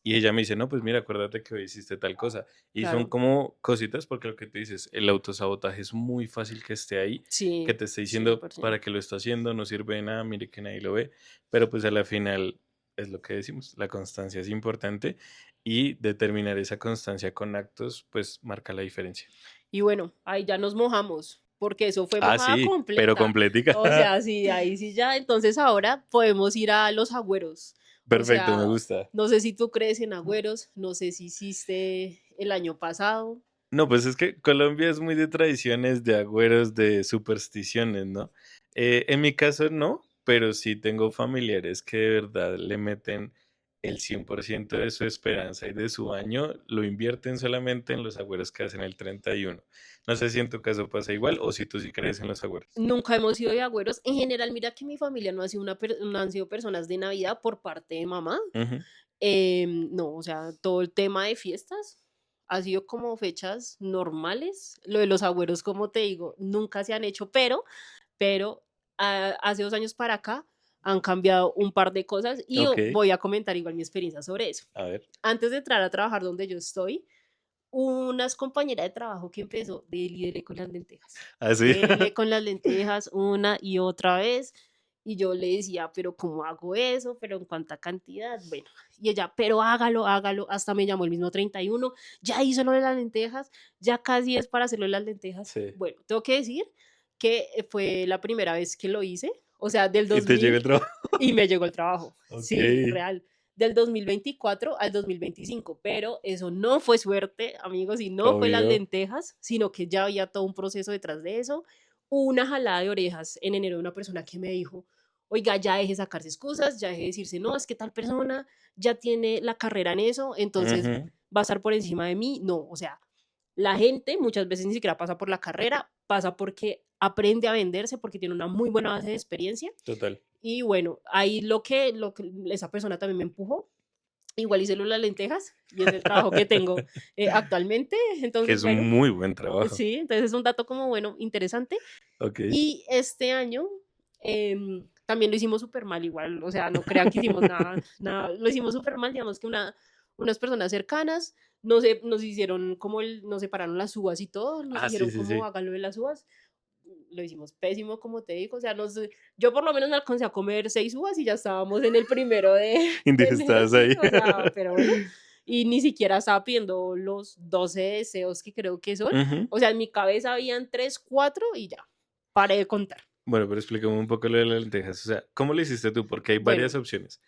Y ella me dice, no, pues mira, acuérdate que hoy hiciste tal cosa. Y son Claro, como cositas, porque lo que tú dices, el autosabotaje es muy fácil que esté ahí, que sí, te esté diciendo 100%. para qué lo está haciendo, no sirve de nada, mire que nadie lo ve. Pero pues a la final es lo que decimos, la constancia es importante y determinar esa constancia con actos, pues marca la diferencia. Y bueno, ahí ya nos mojamos, porque eso fue Ah, mojada sí, pero completa. completica. O sea, sí, ahí sí ya. Entonces ahora podemos ir a los agüeros. O Perfecto, me sea, gusta. no sé si tú crees en agüeros, no sé si hiciste el año pasado. No, pues es que Colombia es muy de tradiciones, de agüeros, de supersticiones, ¿no? En mi caso no, pero sí tengo familiares que de verdad le meten el 100% de su esperanza y de su año, lo invierten solamente en los agüeros que hacen el 31. No sé si en tu caso pasa igual o si tú sí crees en los agüeros. Nunca hemos sido de agüeros. En general, mira que mi familia no ha sido no han sido personas de Navidad por parte de mamá. Ujú, No, o sea, todo el tema de fiestas ha sido como fechas normales. Lo de los agüeros, como te digo, nunca se han hecho, pero hace 2 años para acá han cambiado un par de cosas y ok, yo voy a comentar igual mi experiencia sobre eso. a ver. Antes de entrar a trabajar donde yo estoy, unas compañeras de trabajo que empezó, dele y dele con las lentejas. ¿Ah, sí? Dele con las lentejas una y otra vez. Y yo le decía, pero ¿cómo hago eso? ¿Pero en cuánta cantidad? Bueno, y ella, pero hágalo, hágalo. Hasta me llamó el mismo 31, ya hizo lo de las lentejas, ya casi es para hacerlo de las lentejas. Sí. Bueno, tengo que decir que fue la primera vez que lo hice, o sea, del ¿Y te llegó el 2000 trabajo? y me llegó el trabajo. Ok. Sí, real. Del 2024 al 2025, pero eso no fue suerte, amigos, y no fue las Obvio. lentejas, sino que ya había todo un proceso detrás de eso. Hubo una jalada de orejas en enero de una persona que me dijo, oiga, ya deje de sacarse excusas, ya deje de decirse, no, es que tal persona ya tiene la carrera en eso, entonces Ujú. va a estar por encima de mí. No, o sea, la gente muchas veces ni siquiera pasa por la carrera, pasa porque aprende a venderse, porque tiene una muy buena base de experiencia. Total. Y bueno, ahí lo que esa persona también me empujó. Igual hice lo de las lentejas y es el trabajo que tengo actualmente. Que Entonces, es un bueno, muy buen trabajo. sí, entonces es un dato como, bueno, interesante. Ok. Y este año también lo hicimos súper mal igual, o sea, no crean que hicimos nada, nada, lo hicimos súper mal, digamos que unas personas cercanas nos hicieron como nos separaron las uvas y todo, nos Ah, sí, dijeron sí, cómo sí. háganlo de las uvas, lo hicimos pésimo, como te digo, o sea, yo por lo menos me alcancé a comer 6 uvas y ya estábamos en el primero de enero, Indigestadas sí, ahí. o sea, pero bueno, y ni siquiera estaba pidiendo los 12 deseos que creo que son, Ujú. o sea, en mi cabeza habían 3 4 y ya, paré de contar. Bueno, pero explícame un poco lo de las lentejas. O sea, ¿cómo lo hiciste tú? Porque hay varias Bueno, opciones.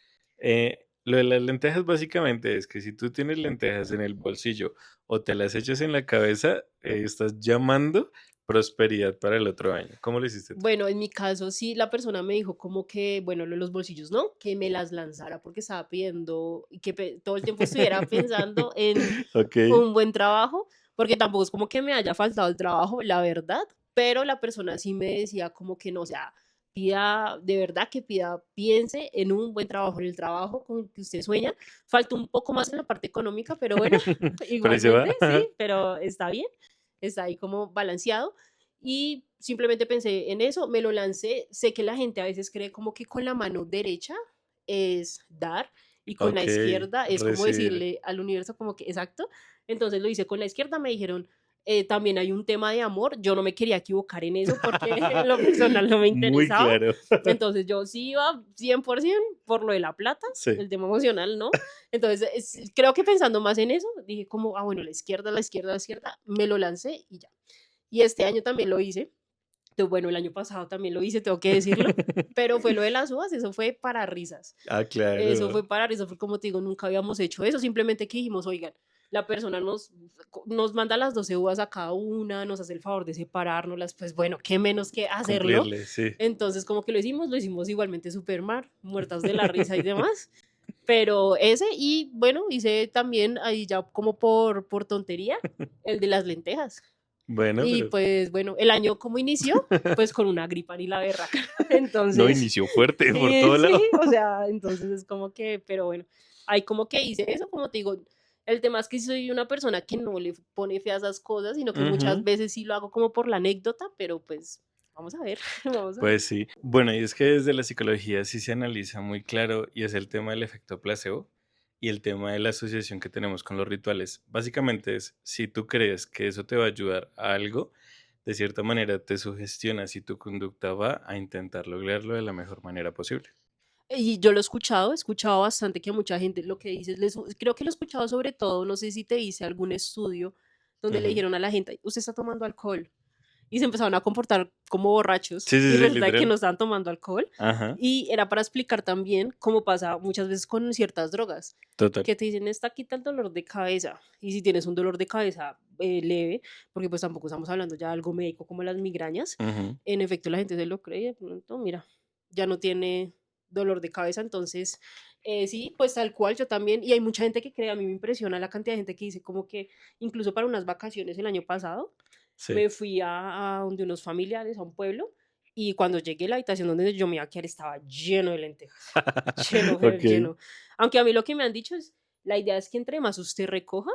Lo de las lentejas básicamente es que si tú tienes lentejas en el bolsillo o te las echas en la cabeza, estás llamando prosperidad para el otro año. ¿Cómo lo hiciste tú? bueno, en mi caso sí, la persona me dijo como que, bueno, lo de los bolsillos, ¿no? Que me las lanzara porque estaba pidiendo y que todo el tiempo estuviera pensando en Ok, un buen trabajo, porque tampoco es como que me haya faltado el trabajo, la verdad, pero la persona sí me decía como que no, o sea, pida, de verdad que pida, piense en un buen trabajo, en el trabajo con el que usted sueña. Falta un poco más en la parte económica, pero bueno, pero ahí se va. igualmente sí, pero está bien, está ahí como balanceado. Y simplemente pensé en eso, me lo lancé. Sé que la gente a veces cree como que con la mano derecha es dar y con la Ok, izquierda es como recibir. decirle al universo como que exacto. Entonces lo hice con la izquierda, me dijeron, también hay un tema de amor, yo no me quería equivocar en eso porque en lo personal no me Muy interesaba. claro. Entonces yo sí iba 100% por lo de la plata, Sí. el tema emocional no. Entonces creo que pensando más en eso, dije como, ah, bueno, la izquierda, la izquierda, la izquierda, me lo lancé y ya. Y este año también lo hice. Bueno, el año pasado también lo hice, tengo que decirlo, pero fue lo de las uvas, eso fue para risas. Ah, Eso claro. fue para risas, fue como te digo, nunca habíamos hecho eso, simplemente que dijimos, oigan, la persona nos manda las 12 uvas a cada una, nos hace el favor de separárnoslas, pues bueno, qué menos que hacerlo. Cumplirle, sí. Entonces, como que lo hicimos igualmente super mal, muertas de la risa y demás. Pero ese, y bueno, hice también ahí ya como por tontería, el de las lentejas. Bueno, Y pero pues bueno, el año como inició, pues con una gripa ni la berraca. no Entonces, inició fuerte por sí, todo lado. sí, o sea, entonces es como que, pero bueno, ahí como que hice eso, como te digo, el tema es que soy una persona que no le pone fe a esas cosas, sino que muchas Ujú. veces sí lo hago como por la anécdota, pero pues vamos a ver, vamos a ver. Pues sí. Bueno, y es que desde la psicología sí se analiza muy claro y es el tema del efecto placebo y el tema de la asociación que tenemos con los rituales. Básicamente es, si tú crees que eso te va a ayudar a algo, de cierta manera te sugestionas y tu conducta va a intentar lograrlo de la mejor manera posible. Y yo lo he escuchado bastante que mucha gente lo que dice, creo que lo he escuchado sobre todo, no sé si te hice algún estudio donde le Ujú. dijeron a la gente, usted está tomando alcohol, y se empezaron a comportar como borrachos Sí, sí, y sí, resulta que no literal. estaban tomando alcohol Ajá, y era para explicar también cómo pasa muchas veces con ciertas drogas total. que te dicen esta quita el dolor de cabeza y si tienes un dolor de cabeza leve, porque pues tampoco estamos hablando ya de algo médico como las migrañas, Ujú. en efecto la gente se lo cree y de pronto mira, ya no tiene dolor de cabeza, entonces sí, pues tal cual yo también, y hay mucha gente que cree, a mí me impresiona la cantidad de gente que dice como que incluso para unas vacaciones el año pasado, Sí. me fui a donde unos familiares, a un pueblo, y cuando llegué a la habitación donde yo me iba a quedar estaba lleno de lentejas, lleno, pero Ok, lleno. Aunque a mí lo que me han dicho es, la idea es que entre más usted recoja,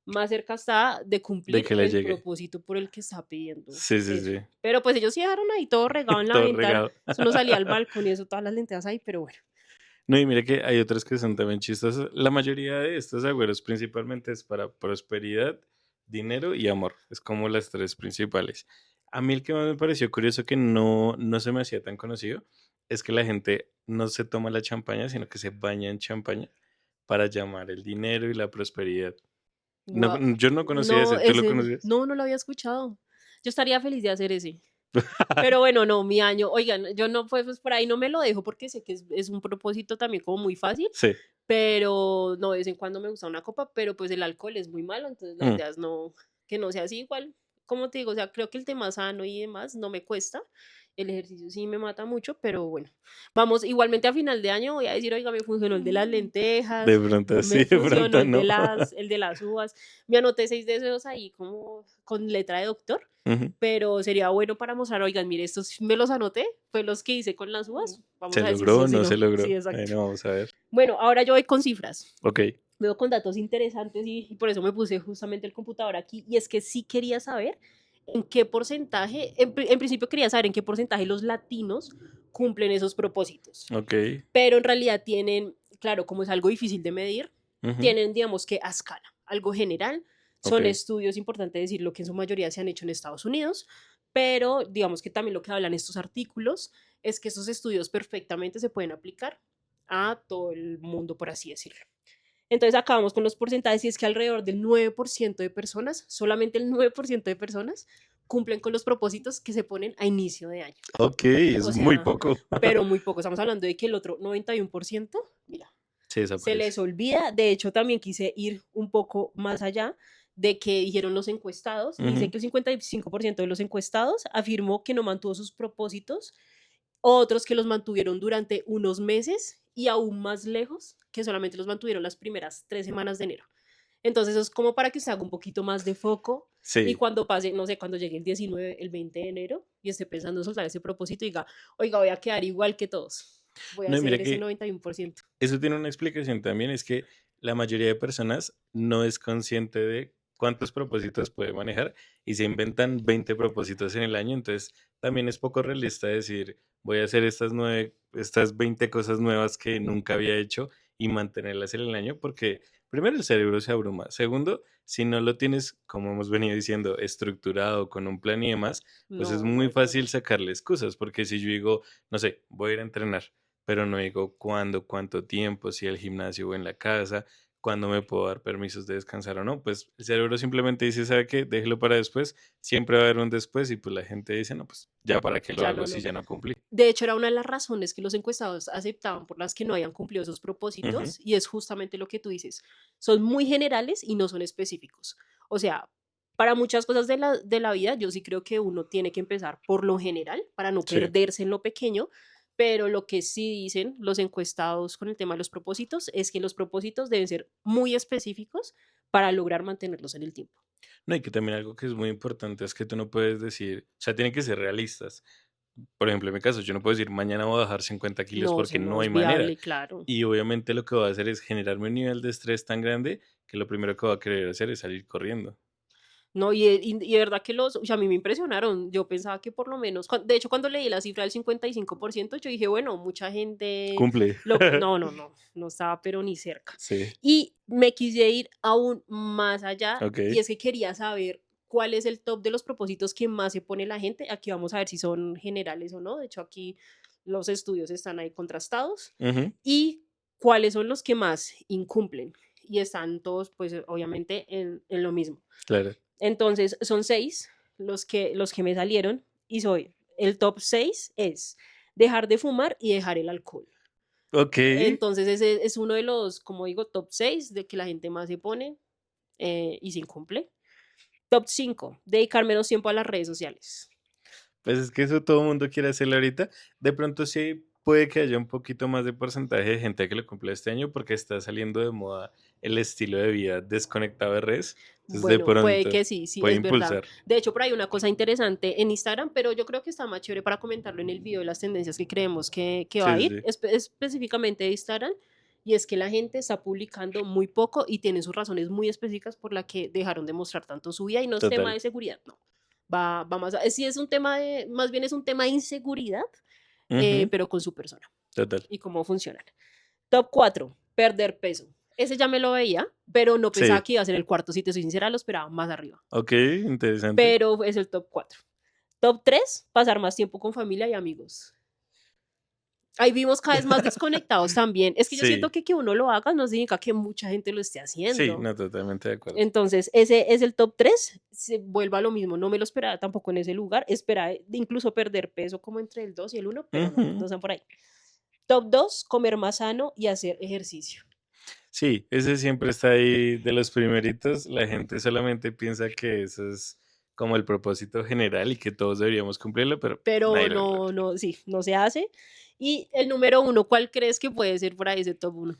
más cerca está de de cumplir que le el llegue. propósito por el que está pidiendo Sí, sí, eso. sí. Pero pues ellos sí dejaron ahí todo regado en la Todo ventana, regado. eso no salía al balcón y eso, todas las lentejas ahí, pero bueno. No, y mira que hay otras que son también chistosas. La mayoría de estos agüeros principalmente es para prosperidad, dinero y amor. Es como las tres principales. A mí el que más me pareció curioso que no se me hacía tan conocido es que la gente no se toma la champaña, sino que se baña en champaña para llamar el dinero y la prosperidad. No, Guau, yo no conocía no, ese, ¿tú lo ese, conocías? no lo había escuchado. Yo estaría feliz de hacer ese. Pero bueno, no, mi año, oigan, yo no, pues por ahí no me lo dejo porque sé que es un propósito también como muy fácil, Sí. pero no, de vez en cuando me gusta una copa, pero pues el alcohol es muy malo, entonces la Mm, idea es no, que no sea así igual. Como te digo, o sea, creo que el tema sano y demás no me cuesta. El ejercicio sí me mata mucho, pero bueno. Vamos, igualmente a final de año voy a decir, oiga, me funcionó el de las de lentejas, pronto sí, me de funcionó pronto no. el de las uvas. Me anoté 6 deseos ahí como con letra de doctor, Ujú. pero sería bueno para mostrar, oigan, mire, estos me los anoté, fue los que hice con las uvas. Vamos ¿Se a ver si sí logró o o si no se no. Sí, logró? exacto. Bueno, vamos a ver. Bueno, ahora yo voy con cifras. Ok, Veo con datos interesantes y por eso me puse justamente el computador aquí. Y es que sí quería saber en qué porcentaje, en principio quería saber en qué porcentaje los latinos cumplen esos propósitos. ok. Pero en realidad tienen, claro, como es algo difícil de medir, Ujú, tienen, digamos que a escala, algo general. ok. Son estudios, importante decirlo, que en su mayoría se han hecho en Estados Unidos, pero digamos que también lo que hablan estos artículos es que esos estudios perfectamente se pueden aplicar a todo el mundo, por así decirlo. Entonces acabamos con los porcentajes y es que alrededor del 9% de personas, solamente el 9% de personas, cumplen con los propósitos que se ponen a inicio de año. Ok, O es muy sea, poco. pero muy poco. Estamos hablando de que el otro 91%, mira, Se se desaparece. les olvida. De hecho, también quise ir un poco más allá de que dijeron los encuestados y dicen Ujú, que el 55% de los encuestados afirmó que no mantuvo sus propósitos, otros que los mantuvieron durante unos meses y aún más lejos, que solamente los mantuvieron las primeras 3 semanas de enero. Entonces, eso es como para que se haga un poquito más de foco y sí. cuando pase, no sé, cuando llegue el 19, el 20 de enero y esté pensando en soltar ese propósito y diga, oiga, voy a quedar igual que todos. Voy a No, y mira hacer ese que 91%. eso tiene una explicación también, es que la mayoría de personas no es consciente de cuántos propósitos puede manejar y se inventan 20 propósitos en el año, entonces también es poco realista decir, voy a hacer estas 20 cosas nuevas que nunca había hecho y mantenerlas en el año, porque primero el cerebro se abruma, segundo, si no lo tienes, como hemos venido diciendo, estructurado con un plan y demás, pues es No, no muy hay forma. fácil sacarle excusas, porque si yo digo, no sé, voy a ir a entrenar, pero no digo cuándo, cuánto tiempo, si el gimnasio o en la casa, cuándo me puedo dar permisos de descansar o no. Pues el cerebro simplemente dice, ¿sabe qué? Déjelo para después, siempre va a haber un después y pues la gente dice, no, pues ya para qué lo Ya hago no si lo. ya no cumplí. De hecho, era una de las razones que los encuestados aceptaban por las que no habían cumplido esos Ujú, propósitos y es justamente lo que tú dices. Son muy generales y no son específicos. O sea, para muchas cosas de la vida, yo sí creo que uno tiene que empezar por lo general para no sí. perderse en lo pequeño, pero lo que sí dicen los encuestados con el tema de los propósitos es que los propósitos deben ser muy específicos para lograr mantenerlos en el tiempo. No, y que también algo que es muy importante es que tú no puedes decir, o sea, tienen que ser realistas. Por ejemplo, en mi caso, yo no puedo decir mañana voy a bajar 50 kilos No, porque eso no no hay es manera. viable, claro. Y obviamente lo que va a hacer es generarme un nivel de estrés tan grande que lo primero que va a querer hacer es salir corriendo. No, y de verdad que o sea, a mí me impresionaron. Yo pensaba que por lo menos, de hecho, cuando leí la cifra del 55%, yo dije, bueno, mucha gente, Cumple. no, no, no, no estaba pero ni cerca. Sí, Y me quise ir aún más allá, ok. y es que quería saber cuál es el top de los propósitos que más se pone la gente. Aquí vamos a ver si son generales o no. De hecho, aquí los estudios están ahí contrastados. Ujú, Y cuáles son los que más incumplen. Y están todos, pues, obviamente, en lo mismo. claro. Entonces, son 6 los que me salieron y el top 6 es dejar de fumar y dejar el alcohol. Okey. Entonces, ese es uno de los, como digo, top 6 de que la gente más se pone y se incumple. Top 5 dedicar menos tiempo a las redes sociales. Pues, es que eso todo el mundo quiere hacerlo ahorita. De pronto sí puede que haya un poquito más de porcentaje de gente que lo cumple este año, porque está saliendo de moda el estilo de vida desconectado de redes. Entonces, de Bueno, puede pronto que sí, sí, puede es verdad. impulsar. De hecho, por ahí una cosa interesante en Instagram, pero yo creo que está más chévere para comentarlo en el video de las tendencias que creemos que va Sí, a sí, ir, sí. específicamente de Instagram, y es que la gente está publicando muy poco y tiene sus razones muy específicas por la que dejaron de mostrar tanto su vida y no es tema Total. de seguridad, no. Va más, sí es un tema más bien es un tema de inseguridad, Ujú, pero con su persona total. y cómo funcionan. Top 4 perder peso. Ese ya me lo veía, pero no pensaba Sí, que iba a ser el cuarto, si te soy sincera, lo esperaba más arriba. ok, interesante. Pero es el top 4. Top 3, pasar más tiempo con familia y amigos. Ahí vimos cada vez más desconectados también. Es que yo siento Sí, que uno lo haga no significa que mucha gente lo esté sí, haciendo. no, totalmente de acuerdo. Entonces, ese es el top 3. Se vuelve a lo mismo. No me lo esperaba tampoco en ese lugar. Esperaba incluso perder peso como entre el 2 y el 1, pero no, no Ujú. están por ahí. Top 2, comer más sano y hacer ejercicio. Sí, ese siempre está ahí de los primeritos. La gente solamente piensa que eso es como el propósito general y que todos deberíamos cumplirlo, pero Pero nadie lo no, logra. no, sí, no se hace. Y el número 1, ¿cuál crees que puede ser por ahí ese top 1?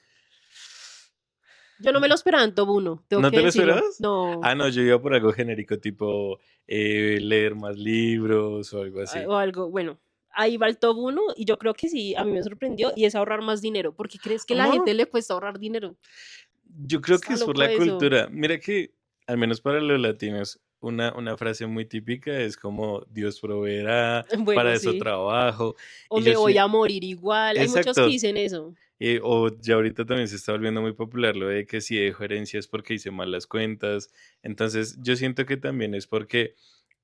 Yo no me lo esperaba en top 1, tengo ¿No que te lo decirlo. esperabas? No, Ah, no, yo iba por algo genérico, tipo leer más libros o algo así. o algo, bueno, ahí va el top 1 y yo creo que sí, a mí me sorprendió y es ahorrar más dinero, porque crees que a la No, gente le cuesta ahorrar dinero. yo creo que Está es por loco la eso. cultura. Mira que, al menos para los latinos, una frase muy típica es como Dios proveerá, para Bueno, eso sí. trabajo. O Y yo me voy sí, a morir igual. Hay muchos que exacto. dicen eso. O ya ahorita también se está volviendo muy popular lo de que si dejo herencia es porque hice mal las cuentas. Entonces, yo siento que también es porque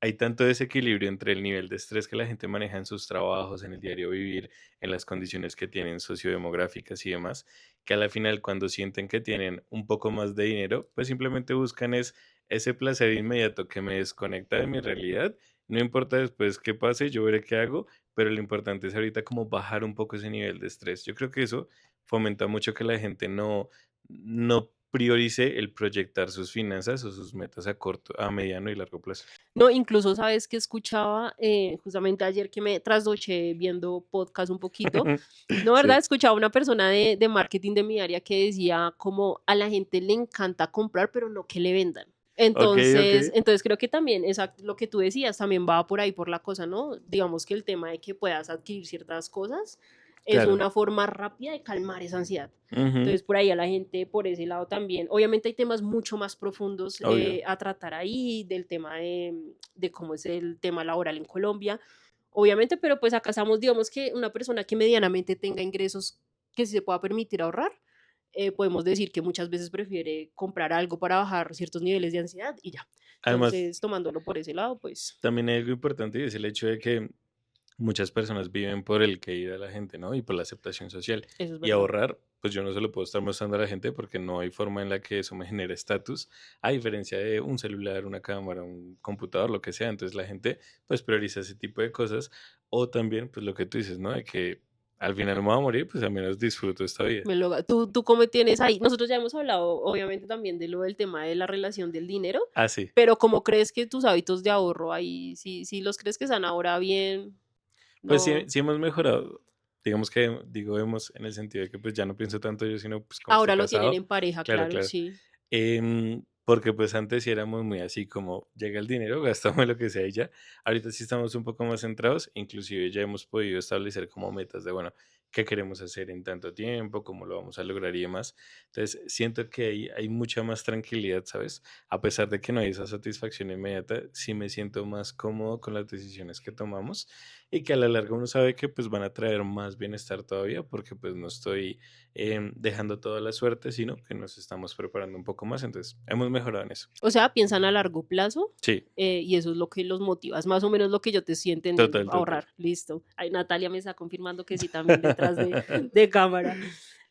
hay tanto desequilibrio entre el nivel de estrés que la gente maneja en sus trabajos, en el diario vivir, en las condiciones que tienen sociodemográficas y demás, que a la final cuando sienten que tienen un poco más de dinero, pues simplemente buscan es ese placer inmediato que me desconecta de mi realidad. No importa después qué pase, yo veré qué hago, pero lo importante es ahorita como bajar un poco ese nivel de estrés. Yo creo que eso fomenta mucho que la gente no priorice el proyectar sus finanzas o sus metas a corto, a mediano y largo plazo. No, incluso sabes que escuchaba justamente ayer que me trasnoché viendo podcast un poquito. No, ¿verdad? Sí, Escuchaba una persona de marketing de mi área que decía como a la gente le encanta comprar, pero no que le vendan. okey, Entonces, okey, entonces creo que también lo que tú decías también va por ahí por la cosa, ¿no? Digamos que el tema de que puedas adquirir ciertas cosas es claro. una forma rápida de calmar esa ansiedad. Ujú, Entonces, por ahí a la gente, por ese lado también. Obviamente hay temas mucho más profundos obvio. a tratar ahí, del tema de cómo es el tema laboral en Colombia, obviamente, pero pues acá estamos, digamos que una persona que medianamente tenga ingresos que sí se pueda permitir ahorrar, podemos decir que muchas veces prefiere comprar algo para bajar ciertos niveles de ansiedad y ya. Además, Entonces, tomándolo por ese lado, pues también hay algo importante y es el hecho de que muchas personas viven por el que ir a la gente, ¿no? Y por la aceptación social. eso es Y verdad. ahorrar, pues yo no se lo puedo estar mostrando a la gente porque no hay forma en la que eso me genere estatus, a diferencia de un celular, una cámara, un computador, lo que sea. Entonces la gente pues prioriza ese tipo de cosas. O también, pues lo que tú dices, ¿no? De que al final no me voy a morir, pues al menos disfruto esta vida. ¿Tú cómo tienes ahí? Nosotros ya hemos hablado, obviamente, también de lo del tema de la relación del dinero, Ah, sí. pero ¿cómo crees que tus hábitos de ahorro ahí, si los crees que están ahora bien? Pues sí, No, sí hemos mejorado. Digamos que, digo, hemos en el sentido de que pues ya no pienso tanto yo, sino pues como estoy ahora lo tienen casado. en pareja, Claro, claro, claro. sí. Porque pues antes sí éramos muy así como llega el dinero, gastamos lo que sea y ya. Ahorita sí estamos un poco más centrados, inclusive ya hemos podido establecer como metas de, bueno, qué queremos hacer en tanto tiempo, cómo lo vamos a lograr y demás. Entonces, siento que hay mucha más tranquilidad, ¿sabes? A pesar de que no hay esa satisfacción inmediata, sí me siento más cómodo con las decisiones que tomamos y que a la larga uno sabe que pues van a traer más bienestar todavía porque pues no estoy dejando toda la suerte, sino que nos estamos preparando un poco más. Entonces, hemos mejorado en eso. O sea, piensan a largo plazo Sí, y eso es lo que los motiva. Es más o menos lo que yo te estoy entendiendo. total, total. Ahorrar, listo. Ay, Natalia me está confirmando que sí también detrás de cámara.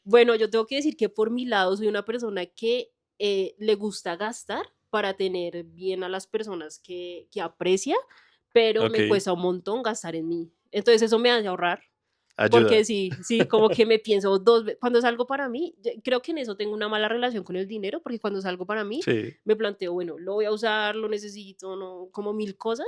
Bueno, yo tengo que decir que por mi lado soy una persona que le gusta gastar para tener bien a las personas que aprecia, pero Ok, me cuesta un montón gastar en mí. Entonces eso me hace ahorrar. Porque ayuda. sí, sí, como que me pienso dos veces, cuando es algo para mí, creo que en eso tengo una mala relación con el dinero, porque cuando es algo para mí, Sí, me planteo, bueno, lo voy a usar, lo necesito, no, como mil cosas,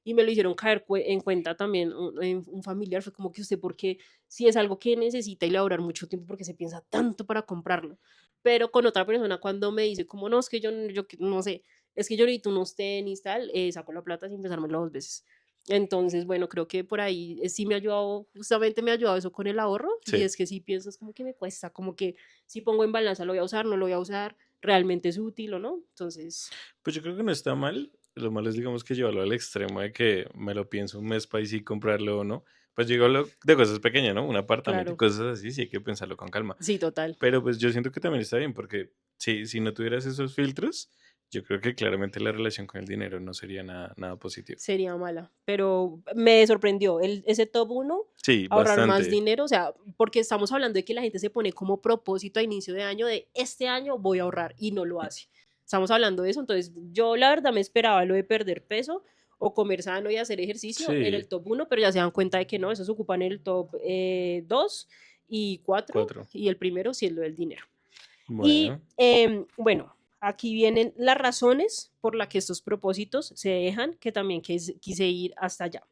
y me lo hicieron caer en cuenta también un familiar, fue como que usted, porque si es algo que necesita y le va a durar mucho tiempo, porque se piensa tanto para comprarlo, pero con otra persona cuando me dice, como no, es que yo no sé, es que yo necesito unos tenis, tal, saco la plata sin pensármelo dos veces. Entonces, bueno, creo que por ahí sí me ha ayudado, justamente me ha ayudado eso con el ahorro, y sí. es que sí pienso, es como que me cuesta, como que si pongo en balanza, lo voy a usar, no lo voy a usar, realmente es útil o no. Entonces, Pues yo creo que no está mal. Lo malo es, digamos, que llevarlo al extremo de que me lo pienso un mes para ahí sí comprarlo o no. Pues yo hablo de cosas pequeñas, ¿no? Un apartamento y Claro, cosas así, sí hay que pensarlo con calma. sí, total. Pero pues yo siento que también está bien, porque si no tuvieras esos filtros, yo creo que claramente la relación con el dinero no sería nada positivo. Sería mala, pero me sorprendió ese top uno, Sí, ahorrar más bastante. dinero, o sea, porque estamos hablando de que la gente se pone como propósito a inicio de año de este año voy a ahorrar y no lo hace. Estamos hablando de eso, entonces yo la verdad me esperaba lo de perder peso o comer sano y hacer ejercicio en el Sí, top uno, pero ya se dan cuenta de que no, eso se ocupa en el top 2 y 4 4. y el primero sí es lo del dinero. Y Bueno, bueno, aquí vienen las razones por las que estos propósitos se dejan, que también quise ir hasta allá.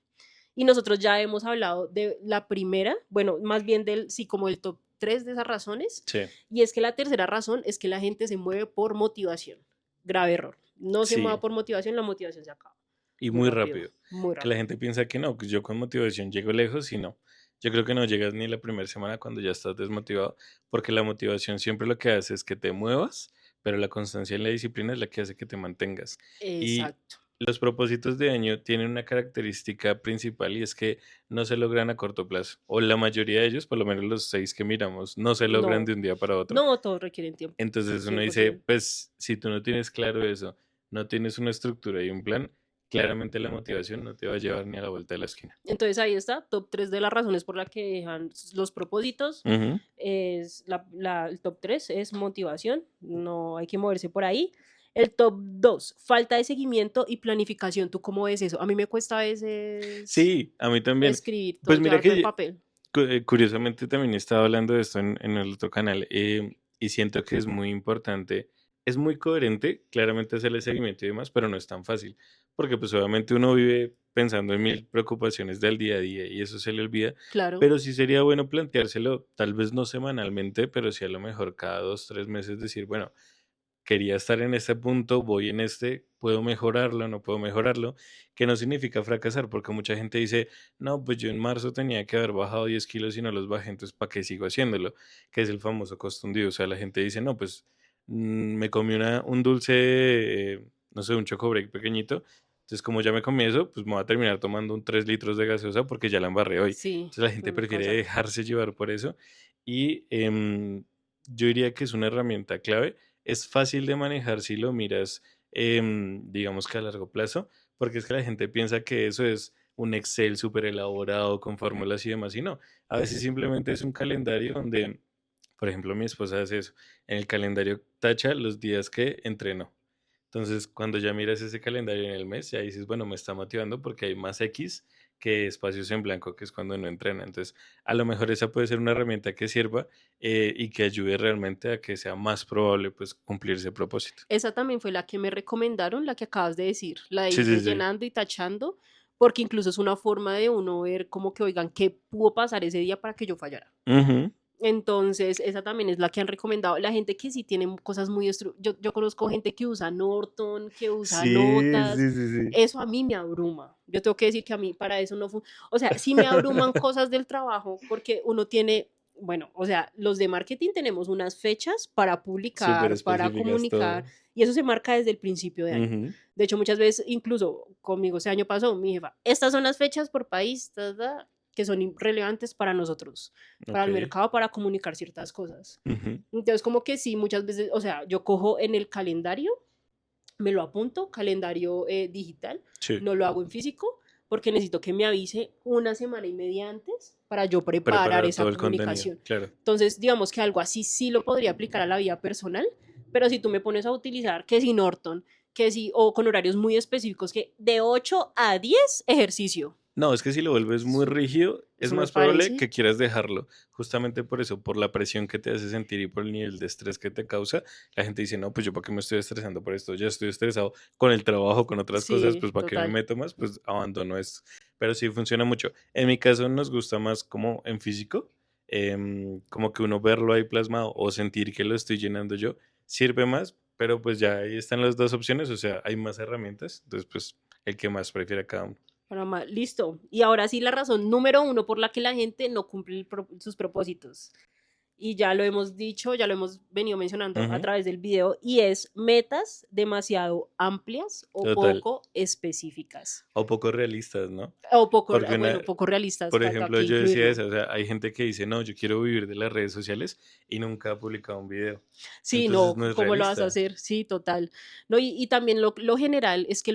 Y nosotros ya hemos hablado de la primera, bueno, más bien del, sí, como el top 3 de esas razones. sí, Y es que la tercera razón es que la gente se mueve por motivación. Grave error. No se mueva sí. por motivación, la motivación se acaba. Y Muy muy rápido, rápido. muy Que la rápido. gente piensa que no, que yo con motivación llego lejos y no. Yo creo que no llegas ni la primera semana cuando ya estás desmotivado, porque la motivación siempre lo que hace es que te muevas, pero la constancia y la disciplina es la que hace que te mantengas. Y Exacto. los propósitos de año tienen una característica principal y es que no se logran a corto plazo, o la mayoría de ellos, por lo menos los 6 que miramos, no se logran No, de un día para otro. no, todo requiere tiempo. Entonces uno dice, 100%. pues si tú no tienes claro eso, no tienes una estructura y un plan, claramente la motivación no te va a llevar ni a la vuelta de la esquina. Entonces ahí está, top 3 de las razones por las que dejan los propósitos. Ujú. Es el top 3 es motivación, no hay que moverse por ahí. El top 2 falta de seguimiento y planificación. ¿Tú cómo ves eso? A mí me cuesta a veces Sí, a mí también. escribir, todo, Pues mira llevar todo en que papel. curiosamente también estaba hablando de esto en el otro canal y siento que es muy importante, es muy coherente, claramente hacerle seguimiento y demás, pero no es tan fácil, porque pues obviamente uno vive pensando en mil preocupaciones del día a día y eso se le olvida, Claro, pero sí sería bueno planteárselo, tal vez no semanalmente, pero sí a lo mejor cada 2, 3 meses decir, bueno, quería estar en este punto, voy en este, puedo mejorarlo, no puedo mejorarlo, que no significa fracasar, porque mucha gente dice, no, pues yo en marzo tenía que haber bajado 10 kilos y no los bajé, entonces ¿para qué sigo haciéndolo? Que es el famoso costundido, o sea, la gente dice, no, pues me comí un dulce, no sé, un choco break pequeñito, entonces como ya me comí eso, pues me voy a terminar tomando un 3 litros de gaseosa porque ya la embarré hoy. sí, Entonces la gente me prefiere pasa. dejarse llevar por eso y yo diría que es una herramienta clave, es fácil de manejar si lo miras, digamos que a largo plazo, porque es que la gente piensa que eso es un Excel súper elaborado con fórmulas y demás, y no. A veces simplemente es un calendario donde, por ejemplo, mi esposa hace eso. En el calendario tacha los días que entrenó. Entonces, cuando ya miras ese calendario en el mes, ya dices, bueno, me está motivando porque hay más X que espacios en blanco, que es cuando no entrena. Entonces, a lo mejor esa puede ser una herramienta que sirva y que ayude realmente a que sea más probable pues cumplir ese propósito. Esa también fue la que me recomendaron, la que acabas de decir, la de Sí, ir sí, sí. rellenando y tachando, porque incluso es una forma de uno ver como que, oigan, ¿qué pudo pasar ese día para que yo fallara? Ujú. Entonces, esa también es la que han recomendado. La gente que sí tiene cosas muy... yo conozco gente que usa Norton, que usa Sí, notas. sí, sí, sí. Eso a mí me abruma. Yo tengo que decir que a mí para eso no fue... O sea, sí me abruman cosas del trabajo porque uno tiene... Bueno, o sea, los de marketing tenemos unas fechas para Súper publicar, para específicas comunicar, todo. y eso se marca desde el principio de año. Ujú. De hecho, muchas veces, incluso conmigo ese año pasó, mi jefa, estas son las fechas por país, ta, ta, que son relevantes para nosotros, para Ok. el mercado, para comunicar ciertas cosas. Ujú. Entonces, como que sí, muchas veces, o sea, yo cojo en el calendario, me lo apunto, calendario digital, Sí. no lo hago en físico, porque necesito que me avise una semana y media antes para yo preparar Preparar esa todo el contenido, comunicación. claro. Entonces, digamos que algo así sí lo podría aplicar a la vida personal, pero si tú me pones a utilizar que si Norton, que si, o con horarios muy específicos, que de 8 a 10 ejercicio, No, es que si lo vuelves muy eso, rígido, es eso me más probable parece, que quieras dejarlo. Justamente por eso, por la presión que te hace sentir y por el nivel de estrés que te causa, la gente dice, no, pues yo para qué me estoy estresando por esto, ya estoy estresado con el trabajo, con otras cosas, sí, pues para qué me total. meto más, pues abandono esto. Pero sí funciona mucho. En mi caso nos gusta más como en físico, como que uno verlo ahí plasmado o sentir que lo estoy llenando yo, sirve más, pero pues ya ahí están las dos opciones, o sea, hay más herramientas, entonces pues el que más prefiera cada uno. Listo. Y ahora sí, la razón número uno por la que la gente no cumple sus propósitos. y ya lo hemos dicho, ya lo hemos venido mencionando a Ujú. través del video, y es metas demasiado amplias o Total. poco específicas. O poco realistas, ¿no? O poco, Porque bueno, poco realistas, por que ejemplo, aquí yo decía incluirlo. eso, o sea, hay gente que dice, no, yo quiero vivir de las redes sociales y nunca ha publicado un video. Sí, Entonces no, no es ¿cómo lo vas a realista. hacer? Sí, total. No, y también lo general, es que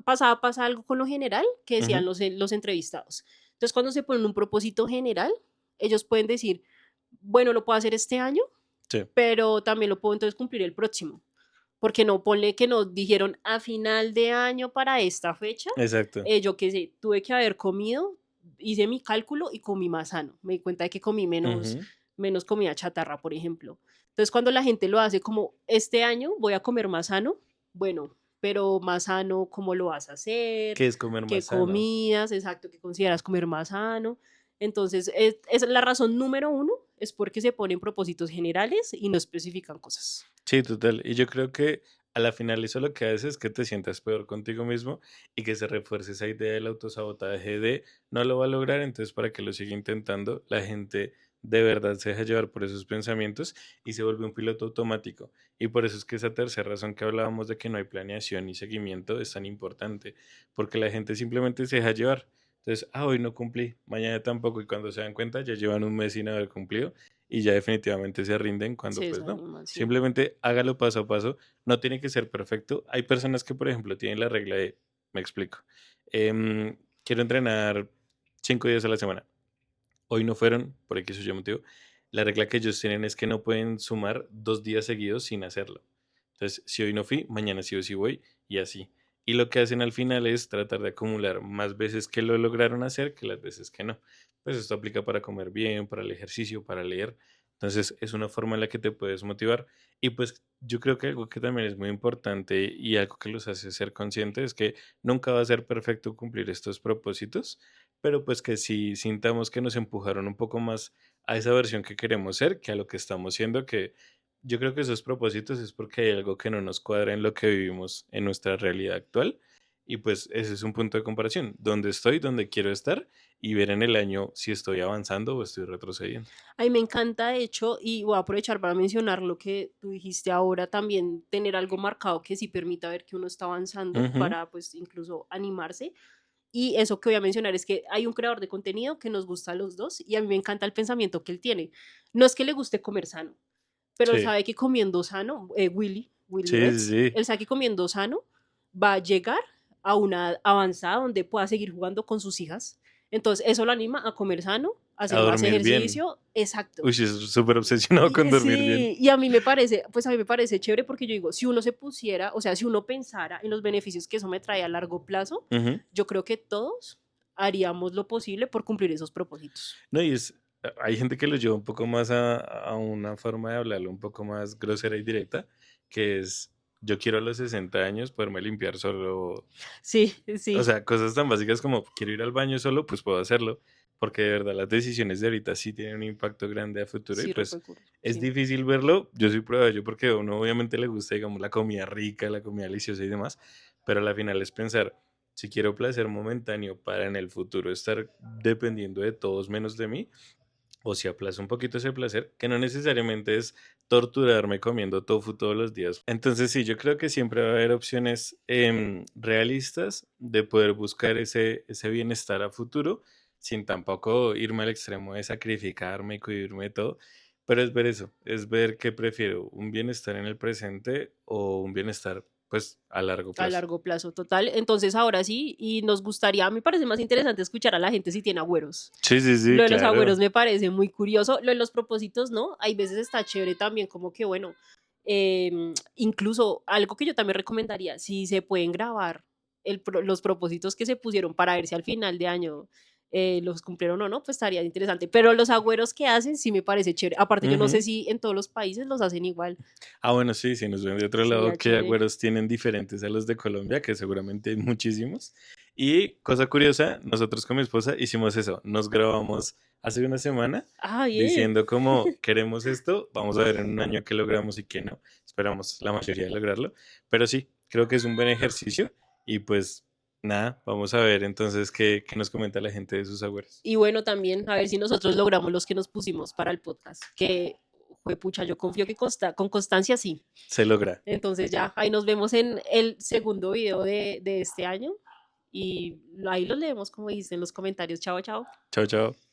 pasa algo con lo general que decían Ujú. los entrevistados. Entonces, cuando se ponen un propósito general, ellos pueden decir, bueno, lo puedo hacer este año, Sí, pero también lo puedo entonces cumplir el próximo. Porque no, ponle que nos dijeron a final de año para esta fecha, exacto. yo qué sé, tuve que haber comido, hice mi cálculo y comí más sano. Me di cuenta de que comí Ujú. menos comida chatarra, por ejemplo. Entonces, cuando la gente lo hace como, este año voy a comer más sano, bueno, pero más sano, ¿cómo lo vas a hacer? ¿Qué es comer ¿Qué más sano? comidas? Exacto, ¿qué consideras comer más sano? Entonces, es la razón número uno, es porque se ponen propósitos generales y no especifican cosas. Sí, total. Y yo creo que a la final eso lo que hace es que te sientas peor contigo mismo y que se refuerce esa idea del autosabotaje de no lo va a lograr, entonces para que lo siga intentando, la gente de verdad se deja llevar por esos pensamientos y se vuelve un piloto automático. Y por eso es que esa tercera razón que hablábamos de que no hay planeación ni seguimiento es tan importante, porque la gente simplemente se deja llevar. Entonces, hoy no cumplí, mañana tampoco, y cuando se dan cuenta ya llevan un mes sin haber cumplido y ya definitivamente se rinden cuando Se pues no. desaniman, sí. Simplemente hágalo paso a paso. No tiene que ser perfecto. Hay personas que, por ejemplo, tienen la regla de, me explico, quiero entrenar 5 días a la semana. Hoy no fueron, por X o Y motivo. La regla que ellos tienen es que no pueden sumar 2 días seguidos sin hacerlo. Entonces, si hoy no fui, mañana sí o sí voy y así. Y lo que hacen al final es tratar de acumular más veces que lo lograron hacer que las veces que no. Pues esto aplica para comer bien, para el ejercicio, para leer. Entonces, es una forma en la que te puedes motivar. Y pues yo creo que algo que también es muy importante y algo que los hace ser conscientes es que nunca va a ser perfecto cumplir estos propósitos, pero pues que si sintamos que nos empujaron un poco más a esa versión que queremos ser, que a lo que estamos siendo, que yo creo que esos propósitos es porque hay algo que no nos cuadra en lo que vivimos en nuestra realidad actual. Y pues ese es un punto de comparación, dónde estoy, dónde quiero estar y ver en el año si estoy avanzando o estoy retrocediendo. A mí me encanta, de hecho, y voy a aprovechar para mencionar lo que tú dijiste ahora, también tener algo marcado que sí permita ver que uno está avanzando Ujú. para, pues, incluso animarse. Y eso que voy a mencionar es que hay un creador de contenido que nos gusta a los dos y a mí me encanta el pensamiento que él tiene. No es que le guste comer sano, pero él Sí, sabe que comiendo sano, Willy sí, sí, Reds, sí. él sabe que comiendo sano va a llegar a una avanzada donde pueda seguir jugando con sus hijas. Entonces, eso lo anima a comer sano, a A hacer más dormir bien. ejercicio, exacto. Uy, sí, es súper obsesionado con dormir bien. Sí, y a mí me parece, pues a mí me parece chévere porque yo digo, si uno se pusiera, o sea, si uno pensara en los beneficios que eso me trae a largo plazo, Ujú. yo creo que todos haríamos lo posible por cumplir esos propósitos. No, y hay gente que lo lleva un poco más a una forma de hablarlo un poco más grosera y directa, que es, yo quiero a los 60 años poderme limpiar solo, Sí, o sí, sea, cosas tan básicas como quiero ir al baño solo, pues puedo hacerlo, porque de verdad las decisiones de ahorita sí tienen un impacto grande a futuro y sí, pues recursos, es sí. difícil verlo, yo soy prueba de ello porque a uno obviamente le gusta, digamos, la comida rica, la comida deliciosa y demás, pero a la final es pensar, si quiero placer momentáneo para en el futuro estar dependiendo de todos menos de mí, o si aplazo un poquito ese placer, que no necesariamente es torturarme comiendo tofu todos los días. Entonces sí, yo creo que siempre va a haber opciones realistas de poder buscar ese bienestar a futuro, sin tampoco irme al extremo de sacrificarme y cuidarme de todo. Pero es ver eso, es ver qué prefiero, un bienestar en el presente o un bienestar pues a largo A plazo. largo plazo, total. Entonces, ahora sí, y nos gustaría, a mí me parece más interesante escuchar a la gente si tiene agüeros. Sí, sí, sí, Lo de los claro. agüeros me parece muy curioso. Lo de los propósitos, ¿no? Hay veces está chévere también, como que, bueno, incluso algo que yo también recomendaría, si se pueden grabar los propósitos que se pusieron para ver si al final de año los cumplieron o no, pues estaría interesante. Pero los agüeros que hacen sí me parece chévere. Aparte, yo no sé Ujú. si en todos los países los hacen igual. Ah, bueno, sí, si nos ven de otro lado, Sería ¿qué chévere. agüeros tienen diferentes a los de Colombia? Que seguramente hay muchísimos. Y cosa curiosa, nosotros con mi esposa hicimos eso. Nos grabamos hace una semana Ah, bien. diciendo como queremos esto, vamos a ver en un año qué logramos y qué no. Esperamos la mayoría de lograrlo. Pero sí, creo que es un buen ejercicio y pues Nada, vamos a ver entonces qué nos comenta la gente de sus agüeros. Y bueno, también a ver si nosotros logramos los que nos pusimos para el podcast. Que, pucha, yo confío que con constancia sí. Se logra. Entonces ya, ahí nos vemos en el segundo video de este año. Y ahí los leemos, como dicen en los comentarios. Chao, chao. Chao, chao.